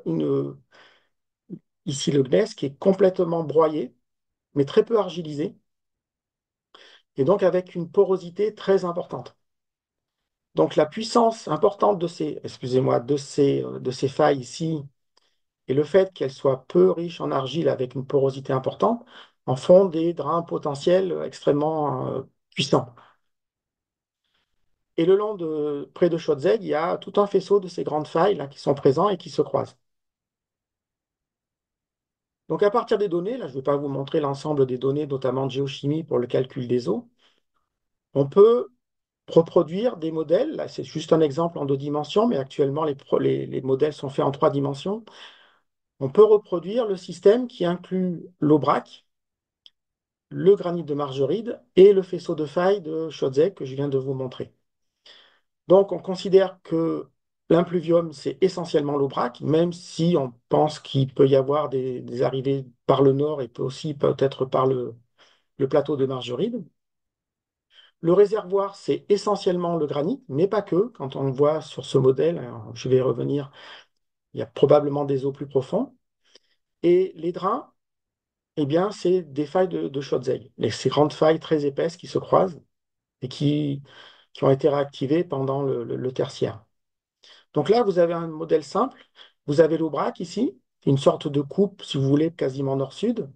ici le gneiss qui est complètement broyé, mais très peu argilisé, et donc avec une porosité très importante. Donc la puissance importante excusez-moi, de ces failles ici, et le fait qu'elles soient peu riches en argile avec une porosité importante, en font des drains potentiels extrêmement puissants. Et près de Schottzegg, il y a tout un faisceau de ces grandes failles là, qui sont présents et qui se croisent. Donc à partir des données, là je ne vais pas vous montrer l'ensemble des données, notamment de géochimie pour le calcul des eaux, on peut reproduire des modèles. Là c'est juste un exemple en 2 dimensions, mais actuellement les modèles sont faits en 3 dimensions. On peut reproduire le système qui inclut l'Aubrac, le granit de Margeride et le faisceau de failles de Schottzegg que je viens de vous montrer. Donc, on considère que l'impluvium, c'est essentiellement l'Aubrac, même si on pense qu'il peut y avoir des arrivées par le nord et aussi peut-être par le plateau de Margeride. Le réservoir, c'est essentiellement le granit, mais pas que. Quand on le voit sur ce modèle, alors, je vais y revenir, il y a probablement des eaux plus profondes. Et les drains, eh bien, c'est des failles de Schottzegg, ces grandes failles très épaisses qui se croisent et qui ont été réactivées pendant le tertiaire. Donc là, vous avez un modèle simple. Vous avez l'Aubrac ici, une sorte de coupe, si vous voulez, quasiment nord-sud.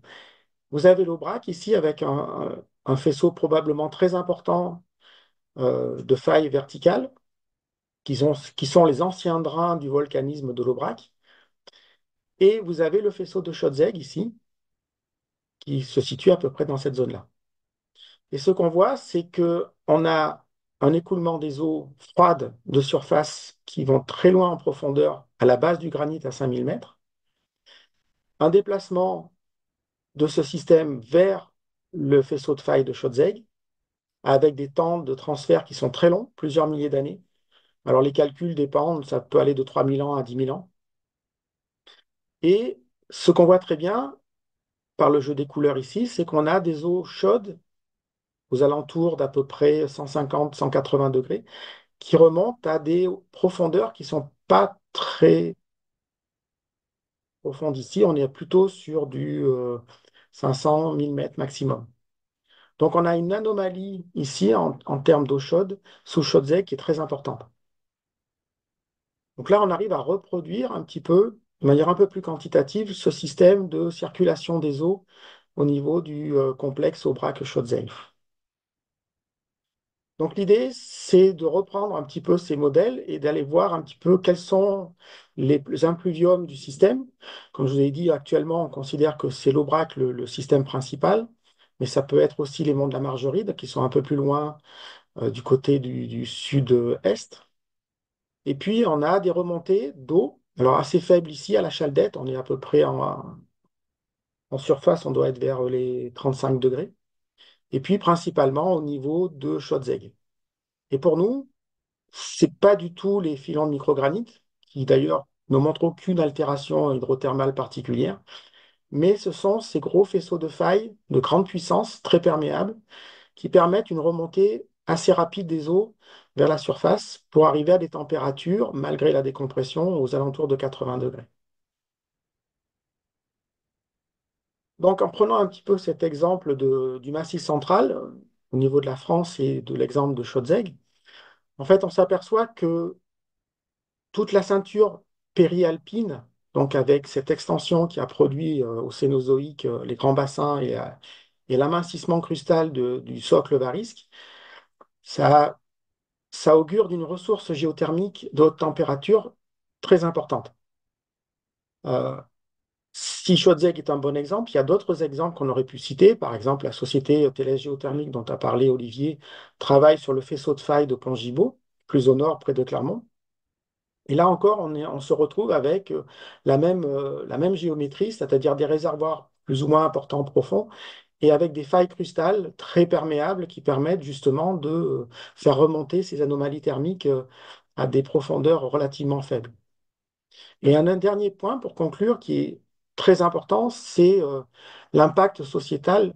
Vous avez l'Aubrac ici avec un faisceau probablement très important de failles verticales, qui sont les anciens drains du volcanisme de l'Aubrac. Et vous avez le faisceau de Schottzegg ici, qui se situe à peu près dans cette zone-là. Et ce qu'on voit, c'est qu'on a un écoulement des eaux froides de surface qui vont très loin en profondeur à la base du granit à 5000 mètres, un déplacement de ce système vers le faisceau de faille de Schottzegg, avec des temps de transfert qui sont très longs, plusieurs milliers d'années. Alors les calculs dépendent, ça peut aller de 3000 ans à 10 000 ans. Et ce qu'on voit très bien par le jeu des couleurs ici, c'est qu'on a des eaux chaudes aux alentours d'à peu près 150, 180 degrés, qui remontent à des profondeurs qui ne sont pas très profondes ici. On est plutôt sur du 500, 1000 mètres maximum. Donc on a une anomalie ici en termes d'eau chaude sous Schottzegg qui est très importante. Donc là, on arrive à reproduire un petit peu, de manière un peu plus quantitative, ce système de circulation des eaux au niveau du complexe Aubrac-Schottzegg. Donc l'idée, c'est de reprendre un petit peu ces modèles et d'aller voir un petit peu quels sont les impluviums du système. Comme je vous ai dit, actuellement, on considère que c'est l'Aubrac le système principal, mais ça peut être aussi les monts de la Margeride qui sont un peu plus loin du côté du sud-est. Et puis, on a des remontées d'eau, alors assez faibles ici à la Chaldette, on est à peu près en surface, on doit être vers les 35 degrés. Et puis, principalement au niveau de Schottzegg. Et pour nous, c'est pas du tout les filons de microgranit, qui d'ailleurs ne montrent aucune altération hydrothermale particulière, mais ce sont ces gros faisceaux de failles de grande puissance, très perméables, qui permettent une remontée assez rapide des eaux vers la surface pour arriver à des températures, malgré la décompression, aux alentours de 80 degrés. Donc, en prenant un petit peu cet exemple du Massif central, au niveau de la France et de l'exemple de Schottzegg, en fait, on s'aperçoit que toute la ceinture périalpine, donc avec cette extension qui a produit au Cénozoïque les grands bassins et l'amincissement crustal du socle varisque, ça, ça augure d'une ressource géothermique de haute température très importante. Euh, Si Schottzegg est un bon exemple, il y a d'autres exemples qu'on aurait pu citer. Par exemple, la société Thélès Géothermique dont a parlé Olivier travaille sur le faisceau de faille de Pont-Gibaud, plus au nord, près de Clermont. Et là encore, on se retrouve avec la même géométrie, c'est-à-dire des réservoirs plus ou moins importants profonds, et avec des failles crustales très perméables qui permettent justement de faire remonter ces anomalies thermiques à des profondeurs relativement faibles. Et un dernier point pour conclure qui est très important, c'est l'impact sociétal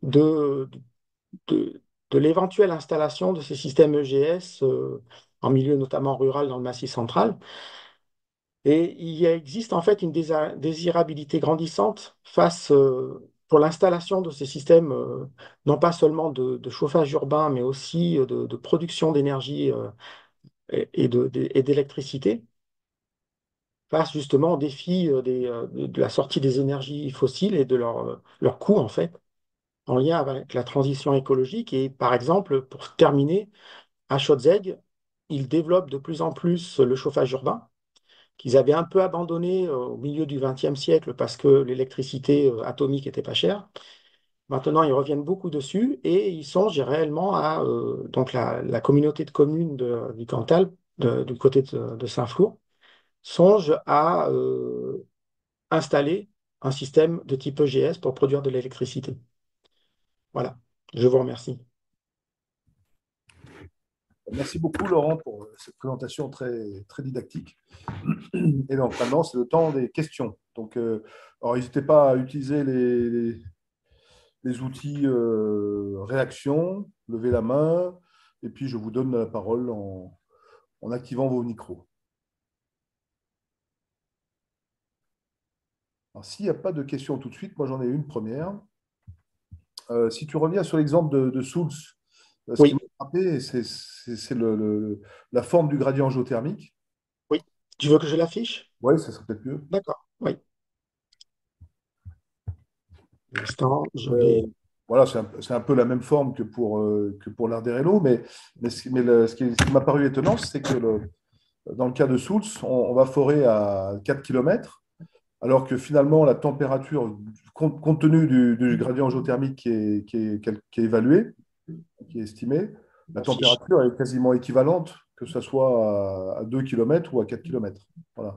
de, de, de l'éventuelle installation de ces systèmes EGS en milieu notamment rural dans le Massif central. Et existe en fait une désirabilité grandissante pour l'installation de ces systèmes, non pas seulement de chauffage urbain, mais aussi de production d'énergie et d'électricité, face justement au défi de la sortie des énergies fossiles et de leur coût en fait, en lien avec la transition écologique. Et par exemple, pour terminer, à Schautzeg, ils développent de plus en plus le chauffage urbain qu'ils avaient un peu abandonné au milieu du XXe siècle parce que l'électricité atomique était pas chère. Maintenant, ils reviennent beaucoup dessus et ils songent réellement à donc la communauté de communes du Cantal, du côté de Saint-Flour, songe à installer un système de type EGS pour produire de l'électricité. Voilà, je vous remercie. Merci beaucoup, Laurent, pour cette présentation très, très didactique. Et donc, maintenant, c'est le temps des questions. Donc, alors, n'hésitez pas à utiliser les outils réaction, levez la main, et puis je vous donne la parole en activant vos micros. Alors, s'il n'y a pas de questions tout de suite, moi, j'en ai une première. Si tu reviens sur l'exemple de Souls, ce qui Oui, m'a frappé, c'est la forme du gradient géothermique. oui. Tu veux que je l'affiche? Oui, ça serait peut-être mieux. D'accord, oui. Un instant, je Euh, vais. voilà, c'est un peu la même forme que pour l'Arderello, ce qui m'a paru étonnant, c'est que dans le cas de Souls, on va forer à 4 km, alors que finalement, la température, compte tenu du gradient géothermique qui est évalué, qui est estimé, la Affiche. température est quasiment équivalente, que ce soit à 2 km ou à 4 km. Voilà.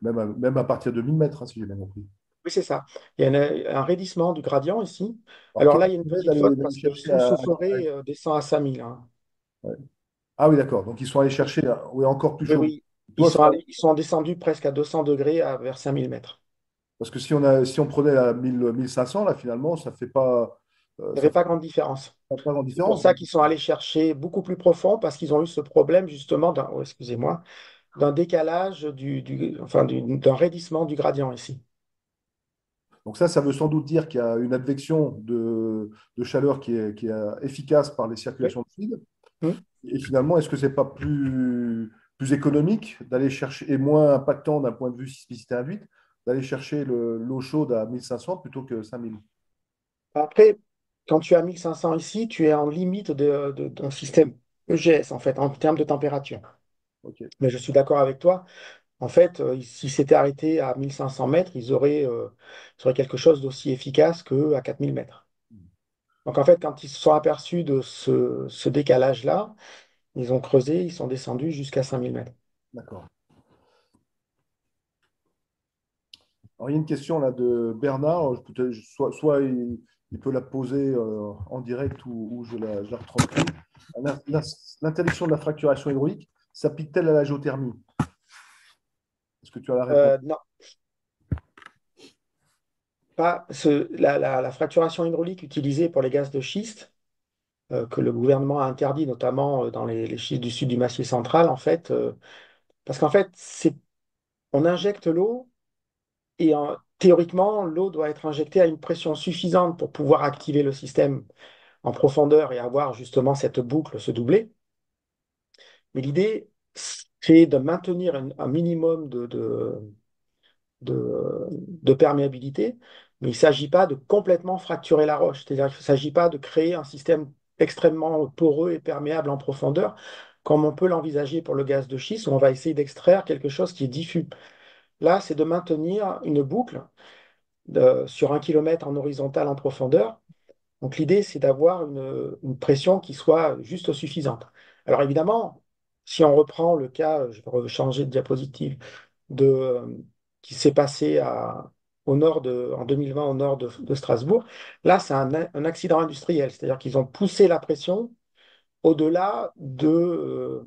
Même à partir de 1000 mètres, hein, si j'ai bien compris. Oui, c'est ça. Il y a un raidissement du gradient ici. Alors, Alors qu'est-ce là, il y a qui une permet petite faute d'aller parce que chercher sous-forêt descend à 5000, hein. ouais. Ah oui, d'accord. Donc, ils sont allés chercher oui, encore plus Oui, chaud. oui. Toi, Ils sont descendus presque à 200 degrés vers 5000 mètres. parce que si on prenait à 1500, là, finalement, Il n'y ça avait fait pas grande différence. pas grande C'est pour différence. ça qu'ils sont allés chercher beaucoup plus profond parce qu'ils ont eu ce problème justement oh, excusez-moi, d'un décalage d'un raidissement du gradient ici. Donc ça veut sans doute dire qu'il y a une advection de chaleur qui est efficace par les Oui. circulations de fluide. Hmm. Et finalement, est-ce que c'est pas plus économique d'aller chercher, et moins impactant d'un point de vue sismicité induite, d'aller chercher l'eau chaude à 1500 plutôt que 5000? Après, quand tu as 1500 ici, tu es en limite d'un système EGS en fait, en termes de température. Ok. Mais je suis d'accord avec toi. En fait, si c'était arrêté à 1500 mètres, ils auraient quelque chose d'aussi efficace qu'à 4000 mètres. Donc en fait, quand ils se sont aperçus de ce décalage-là, ils ont creusé, ils sont descendus jusqu'à 5000 mètres. D'accord. Alors, il y a une question là de Bernard. Soit il peut la poser en direct ou je la retranscris. L'interdiction de la fracturation hydraulique s'applique-t-elle à la géothermie? Est-ce que tu as la réponse? Non, pas la fracturation hydraulique utilisée pour les gaz de schiste, que le gouvernement a interdit, notamment dans les schistes du sud du Massif central, en fait, parce qu'en fait, on injecte l'eau et théoriquement, l'eau doit être injectée à une pression suffisante pour pouvoir activer le système en profondeur et avoir justement cette boucle se doubler. Mais l'idée, c'est de maintenir un minimum de perméabilité, mais il ne s'agit pas de complètement fracturer la roche. C'est-à-dire qu'il ne s'agit pas de créer un système extrêmement poreux et perméable en profondeur, comme on peut l'envisager pour le gaz de schiste, où on va essayer d'extraire quelque chose qui est diffus. Là, c'est de maintenir une boucle sur 1 kilomètre en horizontal en profondeur. Donc l'idée, c'est d'avoir une pression qui soit juste suffisante. Alors évidemment, si on reprend le cas, je vais changer de diapositive, de, qui s'est passé en 2020 au nord de Strasbourg. Là, c'est un accident industriel, c'est-à-dire qu'ils ont poussé la pression au-delà des-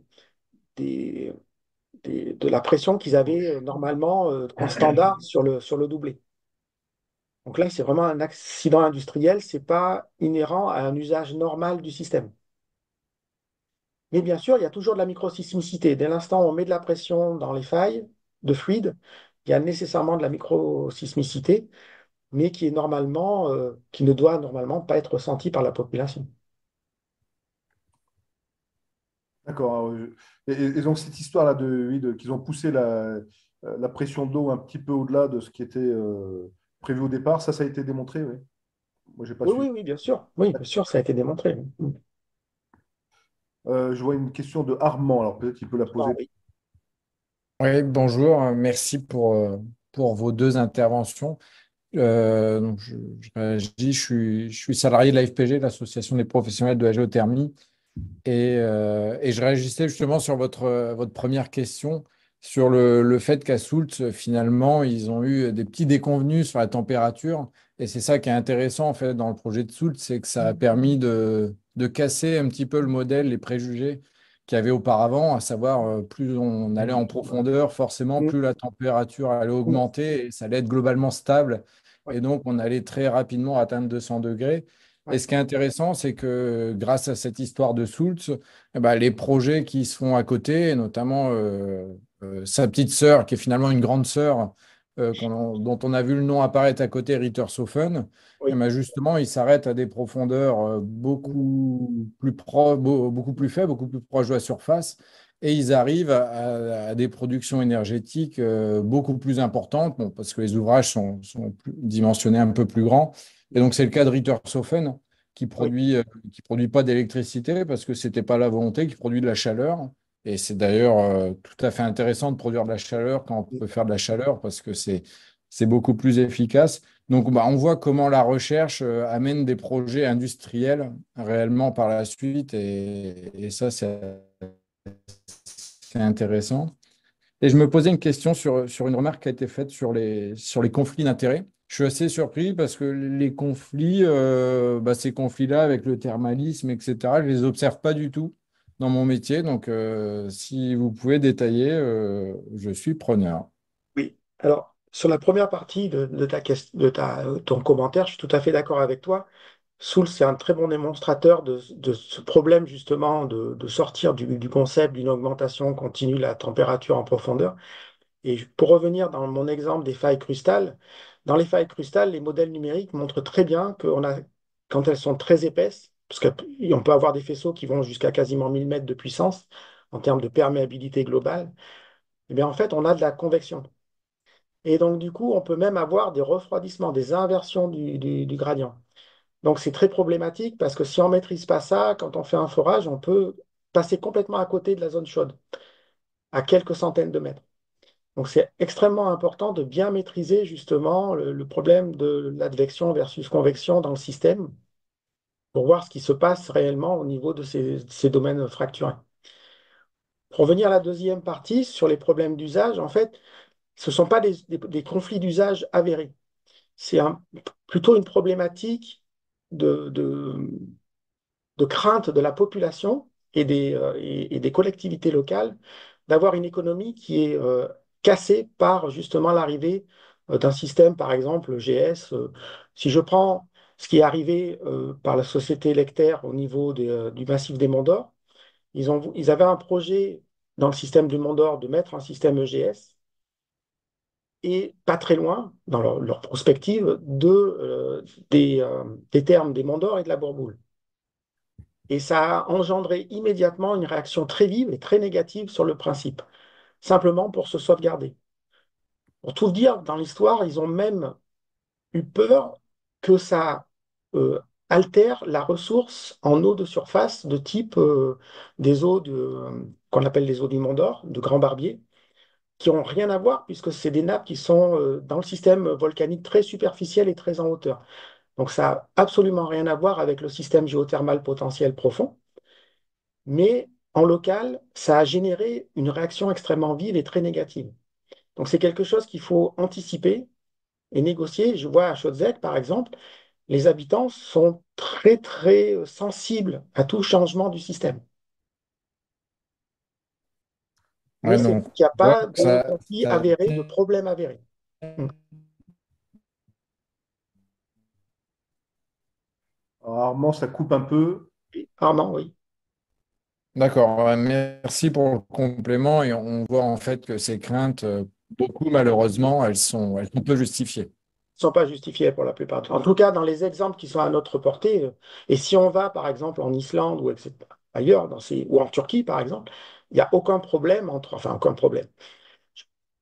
de la pression qu'ils avaient normalement en standard sur le doublé. Donc là, c'est vraiment un accident industriel, c'est pas inhérent à un usage normal du système. Mais bien sûr, il y a toujours de la microsismicité. Dès l'instant où on met de la pression dans les failles de fluide, il y a nécessairement de la microsismicité, mais qui ne doit normalement pas être ressentie par la population. D'accord. Et donc, cette histoire-là oui, qu'ils ont poussé la pression d'eau un petit peu au-delà de ce qui était prévu au départ, ça a été démontré, oui. Moi, j'ai pas Oui, su. oui, oui, bien sûr. Oui, bien sûr, ça a été démontré. Je vois une question de Armand, alors peut-être qu'il peut la Non, poser. oui. Oui, bonjour, merci pour vos deux interventions. Donc je réagis, je suis salarié de l'AFPG, l'Association des professionnels de la géothermie, et je réagissais justement sur votre première question, sur le fait qu'à Soultz, finalement, ils ont eu des petits déconvenus sur la température, et c'est ça qui est intéressant en fait dans le projet de Soultz, c'est que ça a permis de casser un petit peu le modèle, les préjugés qu'il y avait auparavant, à savoir plus on allait en profondeur, forcément Mm, plus la température allait mm, augmenter et ça allait être globalement stable. ouais, Et donc, on allait très rapidement atteindre 200 degrés. Et ouais, ce qui est intéressant, c'est que grâce à cette histoire de Soultz, eh ben, les projets qui se font à côté, et notamment sa petite sœur, qui est finalement une grande sœur, dont on a vu le nom apparaître à côté, Rittersofen, eh oui. ben, justement, il s'arrête à des profondeurs beaucoup plus faibles, beaucoup plus proches de la surface. Et ils arrivent à des productions énergétiques beaucoup plus importantes, bon, parce que les ouvrages sont dimensionnés un peu plus grands. Et donc, c'est le cas de Rittersofen Oui, qui produit pas d'électricité parce que c'était pas la volonté, qui produit de la chaleur. Et c'est d'ailleurs tout à fait intéressant de produire de la chaleur quand on peut faire de la chaleur parce que c'est beaucoup plus efficace. Donc, bah, on voit comment la recherche amène des projets industriels réellement par la suite. Et ça, c'est intéressant. Et je me posais une question sur une remarque qui a été faite sur les conflits d'intérêts. Je suis assez surpris parce que les conflits, bah, ces conflits-là avec le thermalisme, etc., je ne les observe pas du tout dans mon métier. Donc, si vous pouvez détailler, je suis preneur. oui. Alors, sur la première partie ton commentaire, je suis tout à fait d'accord avec toi. Soul, c'est un très bon démonstrateur de ce problème justement de sortir du concept d'une augmentation continue de la température en profondeur. Et pour revenir dans mon exemple des failles crustales, dans les failles crustales, les modèles numériques montrent très bien quand elles sont très épaisses, parce qu'on peut avoir des faisceaux qui vont jusqu'à quasiment 1000 mètres de puissance en termes de perméabilité globale, et bien en fait, on a de la convection. Et donc, du coup, on peut même avoir des refroidissements, des inversions du gradient. Donc, c'est très problématique parce que si on ne maîtrise pas ça, quand on fait un forage, on peut passer complètement à côté de la zone chaude, à quelques centaines de mètres. Donc, c'est extrêmement important de bien maîtriser justement le problème de l'advection versus convection dans le système pour voir ce qui se passe réellement au niveau de ces domaines fracturés. Pour revenir à la deuxième partie sur les problèmes d'usage, en fait, ce ne sont pas des conflits d'usage avérés. C'est plutôt une problématique de, de, de crainte de la population et des collectivités locales d'avoir une économie qui est cassée par justement l'arrivée d'un système, par exemple GS. Si je prends ce qui est arrivé par la société Lecter au niveau du massif des Monts d'Or, ils avaient un projet dans le système du Mont d'Or de mettre un système EGS et pas très loin, dans leur prospective, des termes des Monts d'Or et de la Bourboule. Et ça a engendré immédiatement une réaction très vive et très négative sur le principe, simplement pour se sauvegarder. Pour tout dire, dans l'histoire, ils ont même eu peur que ça altère la ressource en eau de surface de type des qu'on appelle les eaux du Mont d'Or, de Grand Barbier, qui n'ont rien à voir puisque c'est des nappes qui sont dans le système volcanique très superficiel et très en hauteur. Donc ça n'a absolument rien à voir avec le système géothermal potentiel profond. Mais en local, ça a généré une réaction extrêmement vive et très négative. Donc c'est quelque chose qu'il faut anticiper et négocier. Je vois à Chaudzec, par exemple, les habitants sont très, très sensibles à tout changement du système. Mais Ouais, c'est donc, vrai qu'il n'y a on voit pas que de conflit ça avéré, de problème avéré. Mm. Alors, Armand, ça coupe un peu. Armand, oui. D'accord, ouais, merci pour le complément et on voit en fait que ces craintes, beaucoup malheureusement, elles sont peu justifiées. Sont pas justifiés pour la plupart. En tout cas, dans les exemples qui sont à notre portée, et si on va par exemple en Islande ou ailleurs, ou en Turquie par exemple, il n'y a aucun problème enfin aucun problème.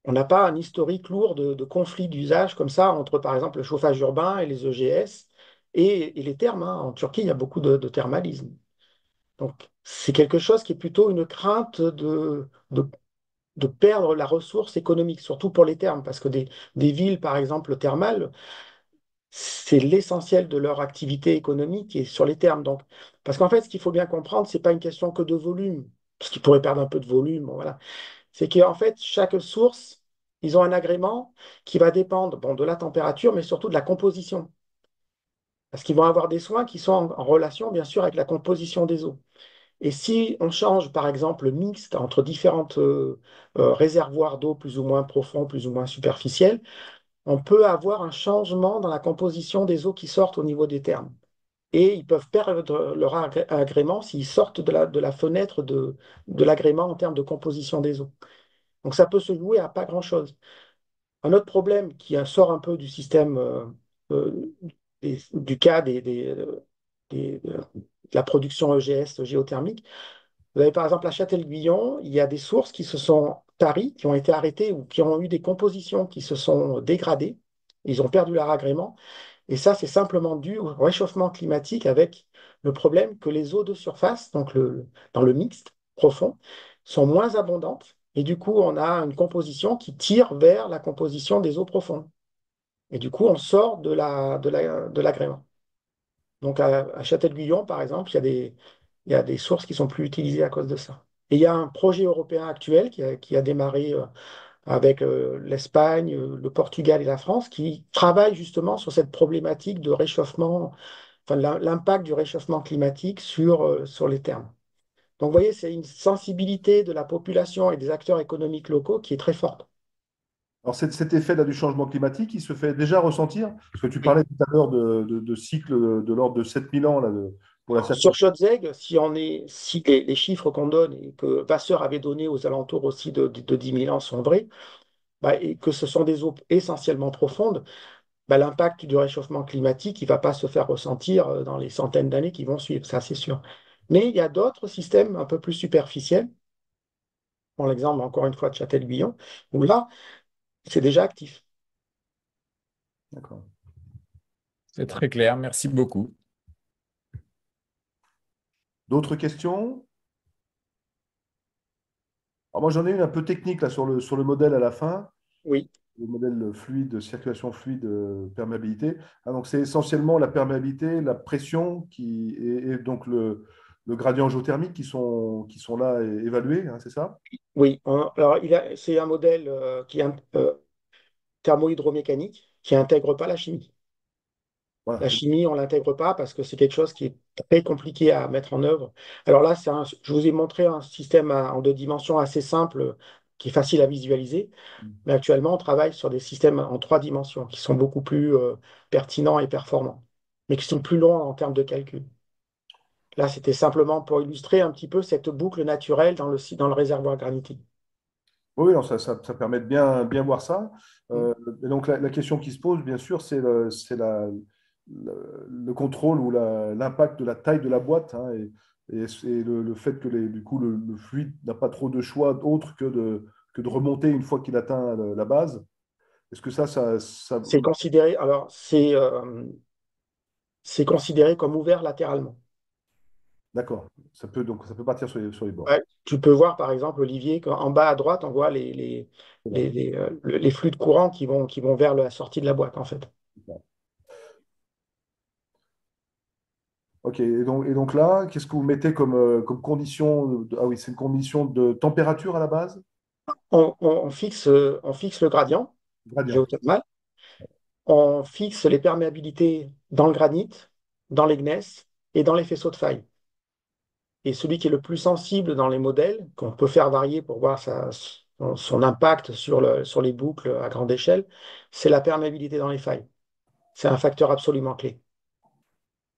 On n'a pas un historique lourd de conflits d'usage comme ça entre par exemple le chauffage urbain et les EGS et les thermes, hein. En Turquie, il y a beaucoup de thermalisme. Donc c'est quelque chose qui est plutôt une crainte de perdre la ressource économique, surtout pour les thermes, parce que des villes, par exemple, thermales, c'est l'essentiel de leur activité économique et sur les termes. Donc, parce qu'en fait, ce qu'il faut bien comprendre, c'est pas une question que de volume, parce qu'ils pourraient perdre un peu de volume, bon, voilà. C'est qu'en fait, chaque source, ils ont un agrément qui va dépendre, bon, de la température, mais surtout de la composition. Parce qu'ils vont avoir des soins qui sont en relation, bien sûr, avec la composition des eaux. Et si on change, par exemple, le mixte entre différentes réservoirs d'eau plus ou moins profonds, plus ou moins superficiels, on peut avoir un changement dans la composition des eaux qui sortent au niveau des thermes. Et ils peuvent perdre leur agrément s'ils sortent de la fenêtre de l'agrément en termes de composition des eaux. Donc ça peut se jouer à pas grand-chose. Un autre problème qui sort un peu du système, euh, du cas de la production EGS géothermique, vous avez par exemple à Châtel-Guyon, il y a des sources qui se sont taries, qui ont été arrêtées ou qui ont eu des compositions qui se sont dégradées. Ils ont perdu leur agrément. Et ça, c'est simplement dû au réchauffement climatique avec le problème que les eaux de surface, donc dans le mixte profond, sont moins abondantes. Et du coup, on a une composition qui tire vers la composition des eaux profondes. Et du coup, on sort de l'agrément. Donc à Châtel-Guyon, par exemple, il y a des sources qui sont plus utilisées à cause de ça. Et il y a un projet européen actuel qui a démarré avec l'Espagne, le Portugal et la France, qui travaillent justement sur cette problématique de réchauffement, enfin l'impact du réchauffement climatique sur les termes. Donc vous voyez, c'est une sensibilité de la population et des acteurs économiques locaux qui est très forte. Alors, cet effet là, du changement climatique, il se fait déjà ressentir, parce que tu Oui. parlais tout à l'heure de cycles de l'ordre de 7000 ans là, pour la Sur circulation. Schötzeg, si les chiffres qu'on donne et que Vasseur avait donné aux alentours aussi de 10 000 ans sont vrais, bah, et que ce sont des eaux essentiellement profondes, bah, l'impact du réchauffement climatique, il ne va pas se faire ressentir dans les centaines d'années qui vont suivre, ça c'est sûr. Mais il y a d'autres systèmes un peu plus superficiels, pour l'exemple encore une fois de Châtel-Guyon, où là, c'est déjà actif. D'accord. C'est très clair, merci beaucoup. D'autres questions? Alors moi, j'en ai une un peu technique là, sur le modèle à la fin, Oui, le modèle fluide, circulation fluide, perméabilité. Ah, donc, c'est essentiellement la perméabilité, la pression et donc le gradient géothermique qui sont là évalués, hein, c'est ça? oui. Alors, c'est un modèle qui est thermo-hydromécanique qui n'intègre pas la chimie. Voilà, La c'est chimie, on ne l'intègre pas parce que c'est quelque chose qui est très compliqué à mettre en œuvre. Alors là, je vous ai montré un système en deux dimensions assez simple, qui est facile à visualiser. Mais actuellement, on travaille sur des systèmes en trois dimensions qui sont beaucoup plus pertinents et performants, mais qui sont plus longs en termes de calcul. Là, c'était simplement pour illustrer un petit peu cette boucle naturelle dans le réservoir granitique. Oui, non, ça permet de bien voir ça. Mm. Et donc, la question qui se pose, bien sûr, c'est le contrôle ou l'impact de la taille de la boîte, hein, et le fait que du coup, le fluide n'a pas trop de choix autre que de remonter une fois qu'il atteint la base. Est-ce que ça. C'est considéré, alors, c'est considéré comme ouvert latéralement. D'accord. Donc, ça peut partir sur les bords. Ouais. Tu peux voir, par exemple, Olivier, qu'en bas à droite, on voit les flux de courant qui vont vers la sortie de la boîte, en fait. Ok, et donc là, qu'est-ce que vous mettez comme condition Ah oui, c'est une condition de température à la base? On fixe le gradient Gradient. géothermal. on fixe les perméabilités dans le granit, dans les gneiss et dans les faisceaux de faille. Et celui qui est le plus sensible dans les modèles, qu'on peut faire varier pour voir son impact sur les boucles à grande échelle, c'est la perméabilité dans les failles. C'est un facteur absolument clé.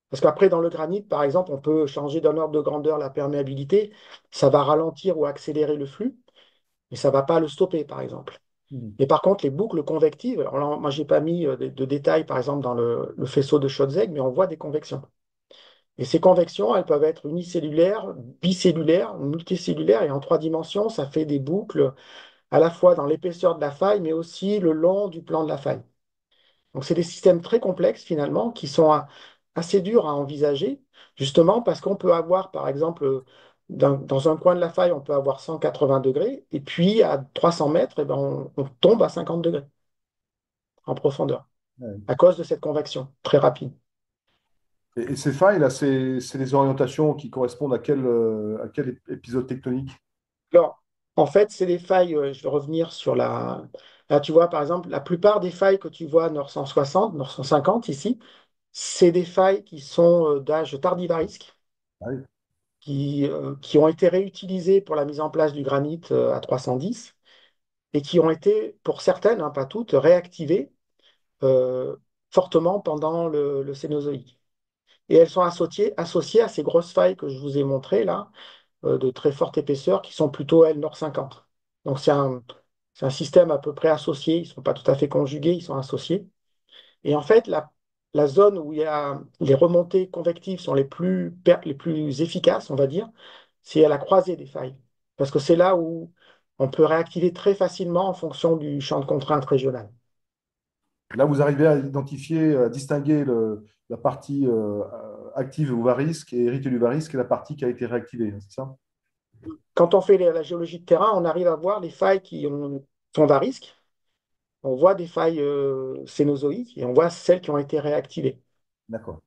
Parce qu'après, dans le granit, par exemple, on peut changer d'un ordre de grandeur la perméabilité. Ça va ralentir ou accélérer le flux, mais ça ne va pas le stopper, par exemple. Mhm. Mais par contre, les boucles convectives, alors là, moi, je n'ai pas mis de détails, par exemple, dans le faisceau de Scholzegg, mais on voit des convections. Et ces convections, elles peuvent être unicellulaires, bicellulaires, multicellulaires, et en 3 dimensions, ça fait des boucles à la fois dans l'épaisseur de la faille, mais aussi le long du plan de la faille. Donc, c'est des systèmes très complexes, finalement, qui sont assez durs à envisager, justement parce qu'on peut avoir, par exemple, dans un coin de la faille, on peut avoir 180 degrés, et puis à 300 mètres, eh ben, on tombe à 50 degrés en profondeur, Ouais. à cause de cette convection très rapide. Et ces failles, là, c'est les orientations qui correspondent à quel épisode tectonique? Alors, en fait, c'est des failles, je vais revenir sur Là, tu vois, par exemple, la plupart des failles que tu vois nord 160, nord 150 ici, c'est des failles qui sont d'âge tardivarisque, Ah oui. qui ont été réutilisées pour la mise en place du granit à 310 et qui ont été, pour certaines, hein, pas toutes, réactivées euh, fortement pendant le Cénozoïque. Et elles sont associées à ces grosses failles que je vous ai montrées là, de très forte épaisseur, qui sont plutôt, elles, nord 50. Donc c'est un système à peu près associé, ils ne sont pas tout à fait conjugués, ils sont associés. Et en fait, la zone où il y a les remontées convectives sont les plus efficaces, on va dire, c'est à la croisée des failles. Parce que c'est là où on peut réactiver très facilement en fonction du champ de contrainte régional. Là, vous arrivez à identifier, à distinguer la partie active ou varisque et héritée du varisque et la partie qui a été réactivée, c'est ça? Quand on fait la géologie de terrain, on arrive à voir les failles sont varisques, on voit des failles cénozoïques et on voit celles qui ont été réactivées. D'accord.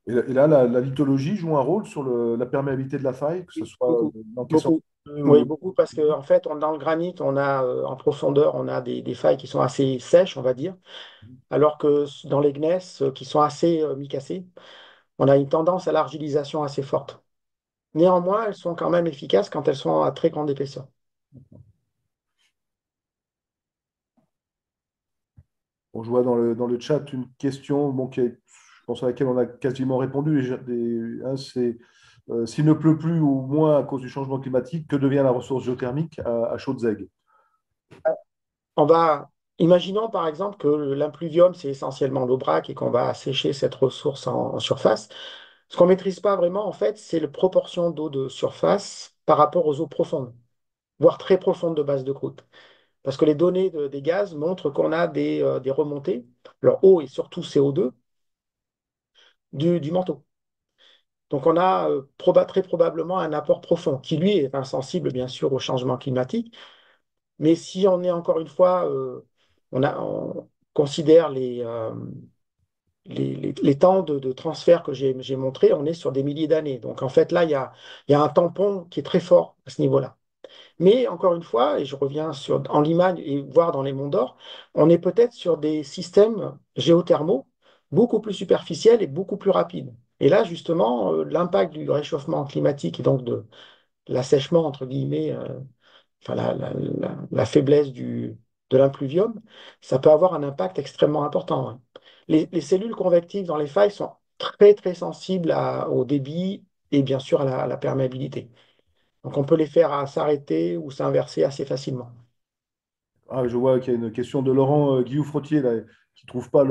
Et là, la lithologie joue un rôle sur la perméabilité de la faille, que ce Oui, soit beaucoup, l'encaissement beaucoup. Oui, ou... beaucoup, parce qu'en fait, dans le granit, on a en profondeur, on a des failles qui sont assez sèches, on va dire, alors que dans les gneiss, qui sont assez micacées, on a une tendance à l'argilisation assez forte. Néanmoins, elles sont quand même efficaces quand elles sont à très grande épaisseur. Bon, je vois dans le chat une question bon, je pense à laquelle on a quasiment répondu. Hein, c'est s'il ne pleut plus ou moins à cause du changement climatique, que devient la ressource géothermique à Chaudzeg? On va, Imaginons par exemple que l'impluvium, c'est essentiellement l'Aubrac et qu'on va assécher cette ressource en surface. Ce qu'on ne maîtrise pas vraiment, en fait, c'est la proportion d'eau de surface par rapport aux eaux profondes, voire très profondes de base de croûte. Parce que les données des gaz montrent qu'on a des remontées, leur eau et surtout CO2, du manteau. Donc on a très probablement un apport profond, qui lui est insensible bien sûr au changement climatique. Mais si on est encore une fois, on considère les temps de transfert que j'ai montrés, on est sur des milliers d'années. Donc en fait là, il y a un tampon qui est très fort à ce niveau-là. Mais encore une fois, et je reviens en Limagne et voir dans les monts d'Or, on est peut-être sur des systèmes géothermaux beaucoup plus superficiels et beaucoup plus rapides. Et là, justement, l'impact du réchauffement climatique et donc de l'assèchement, entre guillemets, enfin la faiblesse de l'impluvium, ça peut avoir un impact extrêmement important, hein. Les cellules convectives dans les failles sont très, très sensibles au débit et bien sûr à la perméabilité. Donc on peut les faire s'arrêter ou s'inverser assez facilement. Ah, je vois qu'il y a une question de Laurent Guillou-Frottier là, qui ne trouve pas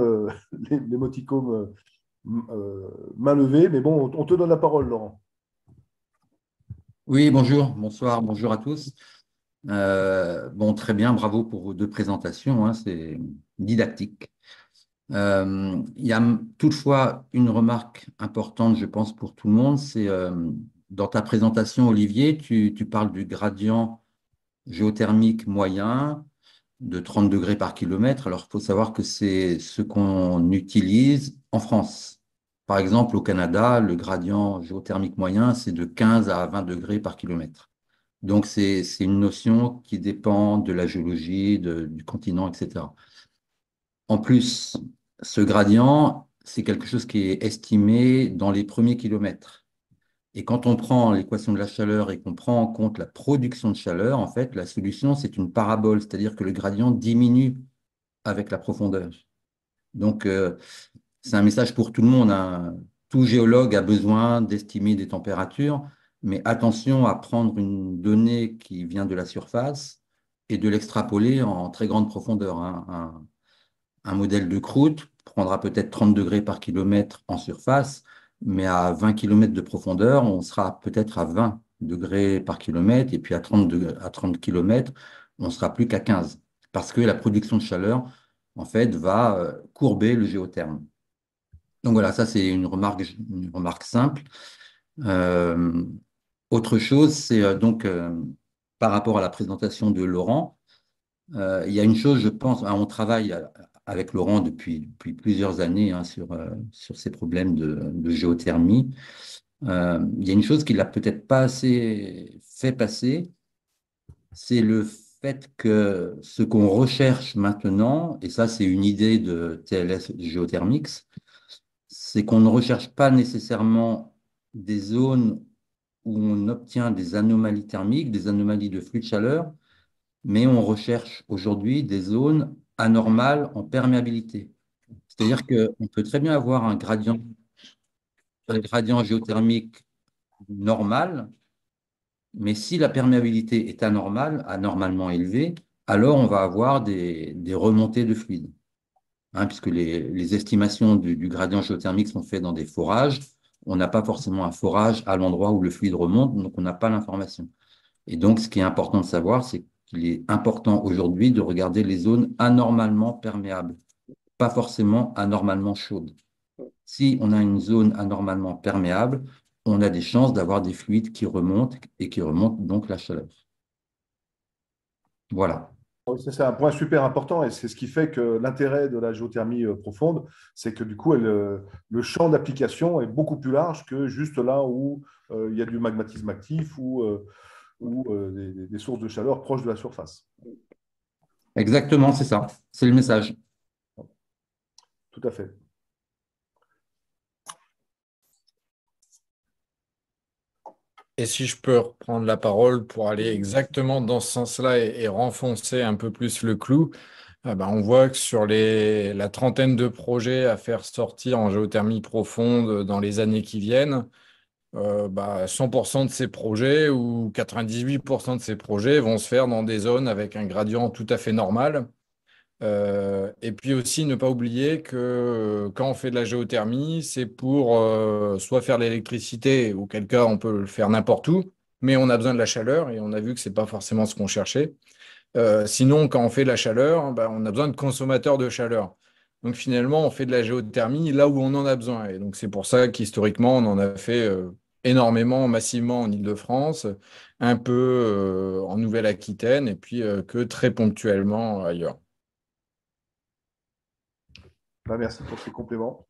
l'émoticône main levée, mais bon, on te donne la parole, Laurent. Oui, bonjour, bonsoir, bonjour à tous. Bon, très bien, bravo pour vos deux présentations, hein, c'est didactique. Il y a toutefois une remarque importante, je pense, pour tout le monde, c'est dans ta présentation, Olivier, tu parles du gradient géothermique moyen de 30 degrés par kilomètre. Alors, il faut savoir que c'est ce qu'on utilise en France. Par exemple, au Canada, le gradient géothermique moyen, c'est de 15 à 20 degrés par kilomètre. Donc, c'est une notion qui dépend de la géologie, du continent, etc. En plus, ce gradient, c'est quelque chose qui est estimé dans les premiers kilomètres. Et quand on prend l'équation de la chaleur et qu'on prend en compte la production de chaleur, en fait, la solution, c'est une parabole, c'est-à-dire que le gradient diminue avec la profondeur. Donc, c'est un message pour tout le monde, hein. Tout géologue a besoin d'estimer des températures, mais attention à prendre une donnée qui vient de la surface et de l'extrapoler en très grande profondeur, hein. Un modèle de croûte prendra peut-être 30 degrés par kilomètre en surface, mais à 20 kilomètres de profondeur, on sera peut-être à 20 degrés par kilomètre, et puis à 30 kilomètres, on sera plus qu'à 15, parce que la production de chaleur, en fait, va courber le géotherme. Donc voilà, ça c'est une remarque simple. Euh, Autre chose, c'est par rapport à la présentation de Laurent, il y a une chose, je pense, hein, on travaille avec Laurent depuis plusieurs années, hein, sur ces problèmes de géothermie. Il y a une chose qu'il n'a peut-être pas assez fait passer, c'est le fait que ce qu'on recherche maintenant, et ça c'est une idée de TLS Geothermix, c'est qu'on ne recherche pas nécessairement des zones où on obtient des anomalies thermiques, des anomalies de flux de chaleur, mais on recherche aujourd'hui des zones anormales en perméabilité. C'est-à-dire qu'on peut très bien avoir un gradient géothermique normal, mais si la perméabilité est anormale, anormalement élevée, alors on va avoir des remontées de fluide, hein, puisque les estimations du gradient géothermique sont faites dans des forages. On n'a pas forcément un forage à l'endroit où le fluide remonte, donc on n'a pas l'information. Et donc, ce qui est important de savoir, c'est qu'il est important aujourd'hui de regarder les zones anormalement perméables, pas forcément anormalement chaudes. Si on a une zone anormalement perméable, on a des chances d'avoir des fluides qui remontent et qui remontent donc la chaleur. Voilà. Oui, ça, c'est un point super important et c'est ce qui fait que l'intérêt de la géothermie profonde, c'est que du coup, le champ d'application est beaucoup plus large que juste là où il y a du magmatisme actif ou des sources de chaleur proches de la surface. Exactement, c'est ça. C'est le message. Tout à fait. Et si je peux reprendre la parole pour aller exactement dans ce sens-là et renfoncer un peu plus le clou, ah ben, on voit que sur la trentaine de projets à faire sortir en géothermie profonde dans les années qui viennent, 100% de ces projets ou 98% de ces projets vont se faire dans des zones avec un gradient tout à fait normal. Et puis aussi, ne pas oublier que quand on fait de la géothermie, c'est pour soit faire de l'électricité, auquel cas on peut le faire n'importe où, mais on a besoin de la chaleur et on a vu que c'est pas forcément ce qu'on cherchait. Sinon, quand on fait de la chaleur, on a besoin de consommateurs de chaleur. Donc finalement, on fait de la géothermie là où on en a besoin. Et donc c'est pour ça qu'historiquement, on en a fait énormément, massivement en Île-de-France, un peu en Nouvelle-Aquitaine et puis que très ponctuellement ailleurs. Merci pour ces compléments.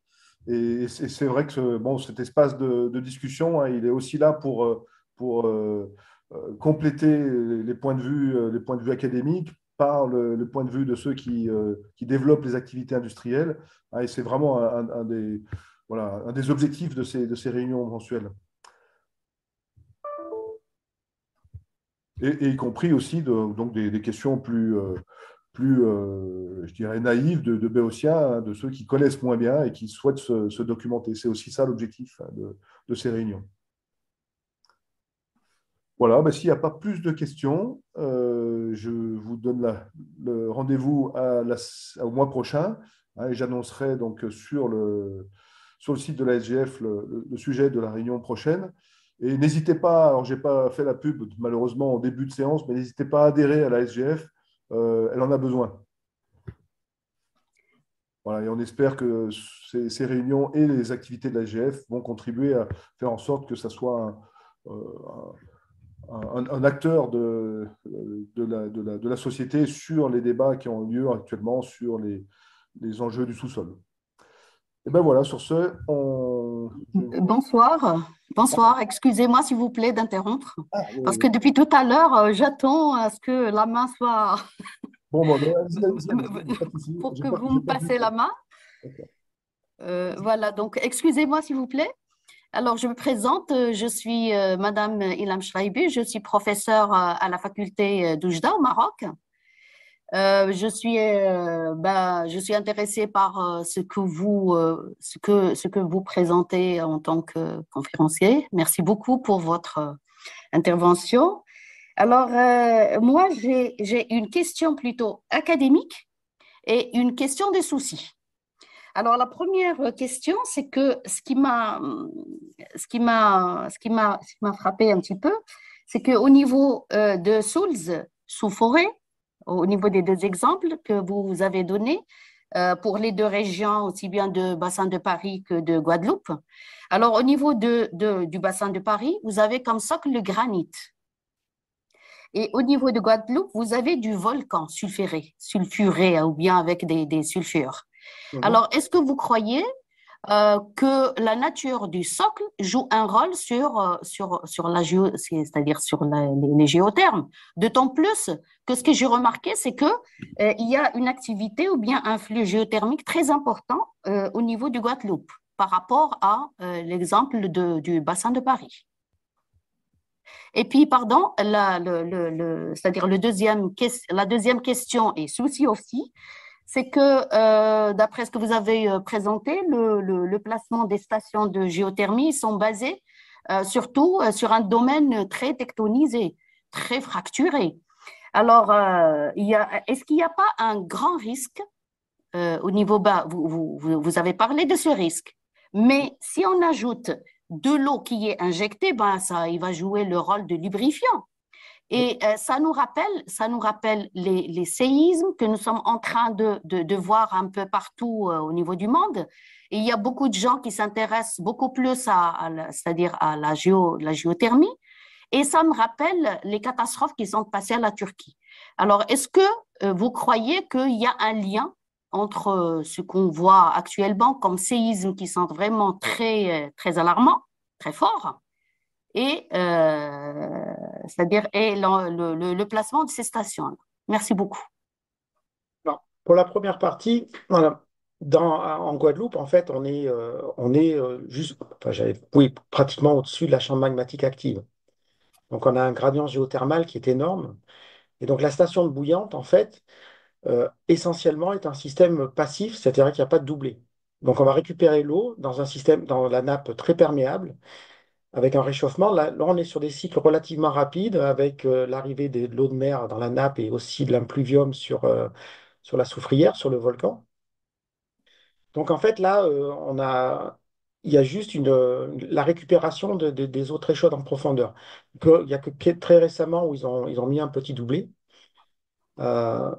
Et c'est vrai que bon, cet espace de discussion, hein, il est aussi là pour compléter les points de vue académiques par le point de vue de ceux qui développent les activités industrielles, hein, et c'est vraiment voilà, un des objectifs de ces réunions mensuelles. Et y compris aussi donc des questions plus je dirais, naïves de Béotiens, hein, de ceux qui connaissent moins bien et qui souhaitent se documenter. C'est aussi ça l'objectif, hein, de ces réunions. Voilà, s'il n'y a pas plus de questions, je vous donne le rendez-vous au mois prochain, hein, et j'annoncerai donc sur le site de la SGF le sujet de la réunion prochaine. Et n'hésitez pas, alors je n'ai pas fait la pub malheureusement en début de séance, mais n'hésitez pas à adhérer à la SGF, elle en a besoin. Voilà, et on espère que ces réunions et les activités de la SGF vont contribuer à faire en sorte que ça soit un acteur de la société sur les débats qui ont lieu actuellement sur les enjeux du sous-sol. Et bien voilà, sur ce, Bonsoir. Bonsoir. Excusez-moi, s'il vous plaît, d'interrompre. Parce que depuis tout à l'heure, j'attends à ce que la main soit Bon, allez-y, pas de souci. pour J'ai que pas, vous j'ai me pas dit. passez la main. D'accord. Voilà, donc excusez-moi s'il vous plaît. Alors, je me présente, je suis Madame Ilham Chraïbi, je suis professeure à la faculté d'Oujda au Maroc. Je suis intéressée par ce que vous présentez en tant que conférencier. Merci beaucoup pour votre intervention. Alors, moi, j'ai une question plutôt académique et une question des soucis. Alors, la première question, c'est que ce qui m'a frappé un petit peu, c'est qu'au niveau de Souls, sous forêt, au niveau des deux exemples que vous avez donnés, pour les deux régions, aussi bien de bassin de Paris que de Guadeloupe. Alors, au niveau du bassin de Paris, vous avez comme socle le granit. Et au niveau de Guadeloupe, vous avez du volcan sulfuré ou bien avec des sulfures. Alors, est-ce que vous croyez que la nature du socle joue un rôle sur la c'est-à-dire sur les géothermes? D'autant plus que ce que j'ai remarqué, c'est que il y a une activité ou bien un flux géothermique très important au niveau du Guadeloupe par rapport à l'exemple du bassin de Paris. Et puis, pardon, c'est-à-dire la deuxième question et souci aussi, c'est que d'après ce que vous avez présenté, le placement des stations de géothermie sont basés surtout sur un domaine très tectonisé, très fracturé. Alors, est-ce qu'il n'y a pas un grand risque au niveau bas? Vous avez parlé de ce risque, mais si on ajoute de l'eau qui est injectée, il va jouer le rôle de lubrifiant. Et ça nous rappelle les séismes que nous sommes en train de voir un peu partout au niveau du monde. Et il y a beaucoup de gens qui s'intéressent beaucoup plus c'est-à-dire à la géothermie. Et ça me rappelle les catastrophes qui sont passées à la Turquie. Alors, est-ce que vous croyez qu'il y a un lien entre ce qu'on voit actuellement comme séismes qui sont vraiment très, très alarmants, très forts, et c'est-à-dire le placement de ces stations. Merci beaucoup. Alors, pour la première partie, voilà, en Guadeloupe, en fait, on est juste, enfin, oui, pratiquement au-dessus de la chambre magmatique active. Donc, on a un gradient géothermal qui est énorme. Et donc, la station de bouillante, en fait, essentiellement est un système passif, c'est-à-dire qu'il n'y a pas de doublé. Donc, on va récupérer l'eau dans un système, dans la nappe très perméable, avec un réchauffement. Là, on est sur des cycles relativement rapides, avec l'arrivée de l'eau de mer dans la nappe et aussi de l'impluvium sur la soufrière, sur le volcan. Donc, en fait, là, il y a juste la récupération des eaux très chaudes en profondeur. Il n'y a que très récemment où ils ont mis un petit doublé. Euh,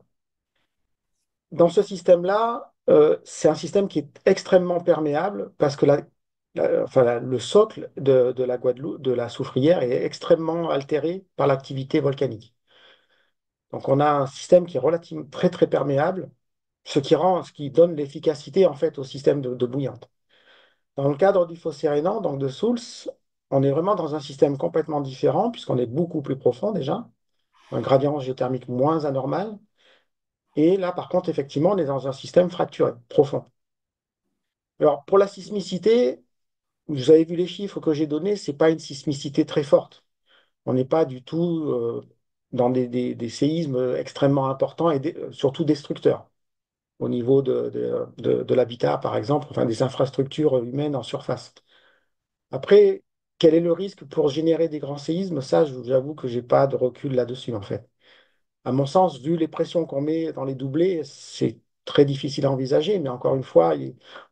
Dans ce système-là, c'est un système qui est extrêmement perméable parce que le socle de la Guadeloupe, de la soufrière, est extrêmement altéré par l'activité volcanique. Donc, on a un système qui est relativement très très perméable, ce qui donne l'efficacité en fait au système de bouillante. Dans le cadre du fossé rhénan, donc de Souls, on est vraiment dans un système complètement différent puisqu'on est beaucoup plus profond déjà, un gradient géothermique moins anormal. Et là, par contre, effectivement, on est dans un système fracturé, profond. Alors, pour la sismicité, vous avez vu les chiffres que j'ai donnés, ce n'est pas une sismicité très forte. On n'est pas du tout dans des séismes extrêmement importants et surtout destructeurs au niveau de l'habitat, par exemple, enfin des infrastructures humaines en surface. Après, quel est le risque pour générer des grands séismes? Ça, j'avoue que je n'ai pas de recul là-dessus, en fait. À mon sens, vu les pressions qu'on met dans les doublés, c'est très difficile à envisager, mais encore une fois,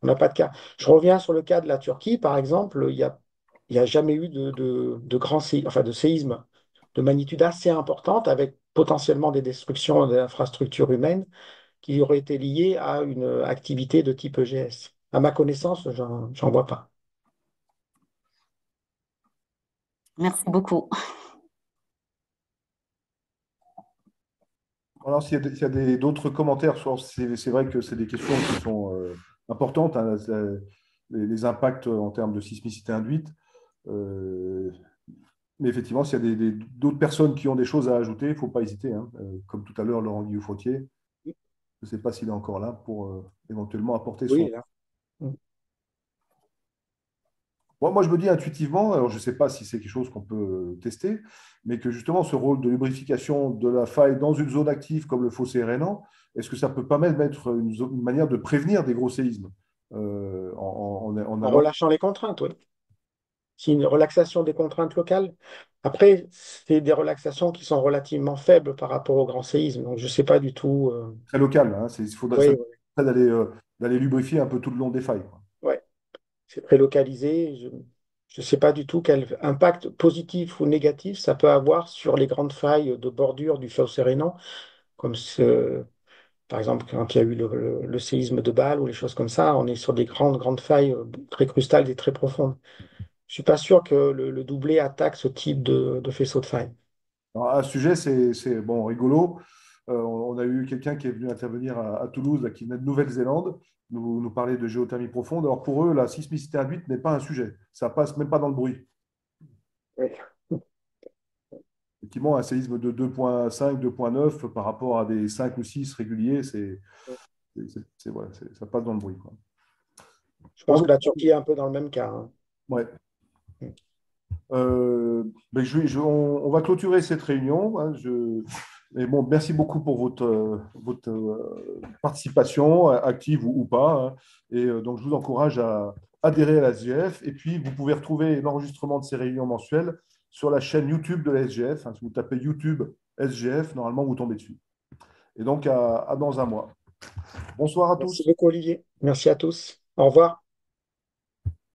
on n'a pas de cas. Je reviens sur le cas de la Turquie, par exemple, il y a jamais eu de grands enfin, de séismes de magnitude assez importante avec potentiellement des destructions d'infrastructures humaines qui auraient été liées à une activité de type EGS. À ma connaissance, j'en vois pas. Merci beaucoup. Alors, s'il y a d'autres commentaires, c'est vrai que c'est des questions qui sont importantes, hein, les impacts en termes de sismicité induite. Mais effectivement, s'il y a d'autres personnes qui ont des choses à ajouter, il ne faut pas hésiter, hein. Comme tout à l'heure, Laurent Guillaume-Frontier, je ne sais pas s'il est encore là pour éventuellement apporter Oui, son. là. Moi, je me dis intuitivement, alors je ne sais pas si c'est quelque chose qu'on peut tester, mais que justement, ce rôle de lubrification de la faille dans une zone active comme le fossé rhénan, est-ce que ça peut pas même être une manière de prévenir des gros séismes en En allant. relâchant les contraintes, oui. C'est une relaxation des contraintes locales. Après, c'est des relaxations qui sont relativement faibles par rapport au grand séisme. Donc, je ne sais pas du tout. Très local, hein, il faudrait Oui, ça oui, d'aller lubrifier un peu tout le long des failles, quoi. ouais. C'est très localisé. Je ne sais pas du tout quel impact positif ou négatif ça peut avoir sur les grandes failles de bordure du fossé rhénan, comme par exemple quand il y a eu le séisme de Bâle ou les choses comme ça. On est sur des grandes, grandes failles très crustales et très profondes. Je suis pas sûr que le doublé attaque ce type de faisceau de faille. Alors, à ce sujet, c'est bon, rigolo. On a eu quelqu'un qui est venu intervenir à Toulouse, là, qui venait de Nouvelle-Zélande, nous parler de géothermie profonde. Alors pour eux, la sismicité induite n'est pas un sujet. Ça passe même pas dans le bruit. Oui. Effectivement, un séisme de 2,5, 2,9 par rapport à des 5 ou 6 réguliers, ça passe dans le bruit, quoi. Je pense que la Turquie est un peu dans le même cas, hein. Ouais. Ben, on va clôturer cette réunion, hein. Mais bon, merci beaucoup pour votre participation, active ou pas, hein. Et donc, je vous encourage à adhérer à la SGF. Et puis, vous pouvez retrouver l'enregistrement de ces réunions mensuelles sur la chaîne YouTube de la SGF, hein. Si vous tapez YouTube SGF, normalement, vous tombez dessus. Et donc, à dans un mois. Bonsoir à Merci tous. beaucoup, Olivier. Merci à tous. Au revoir.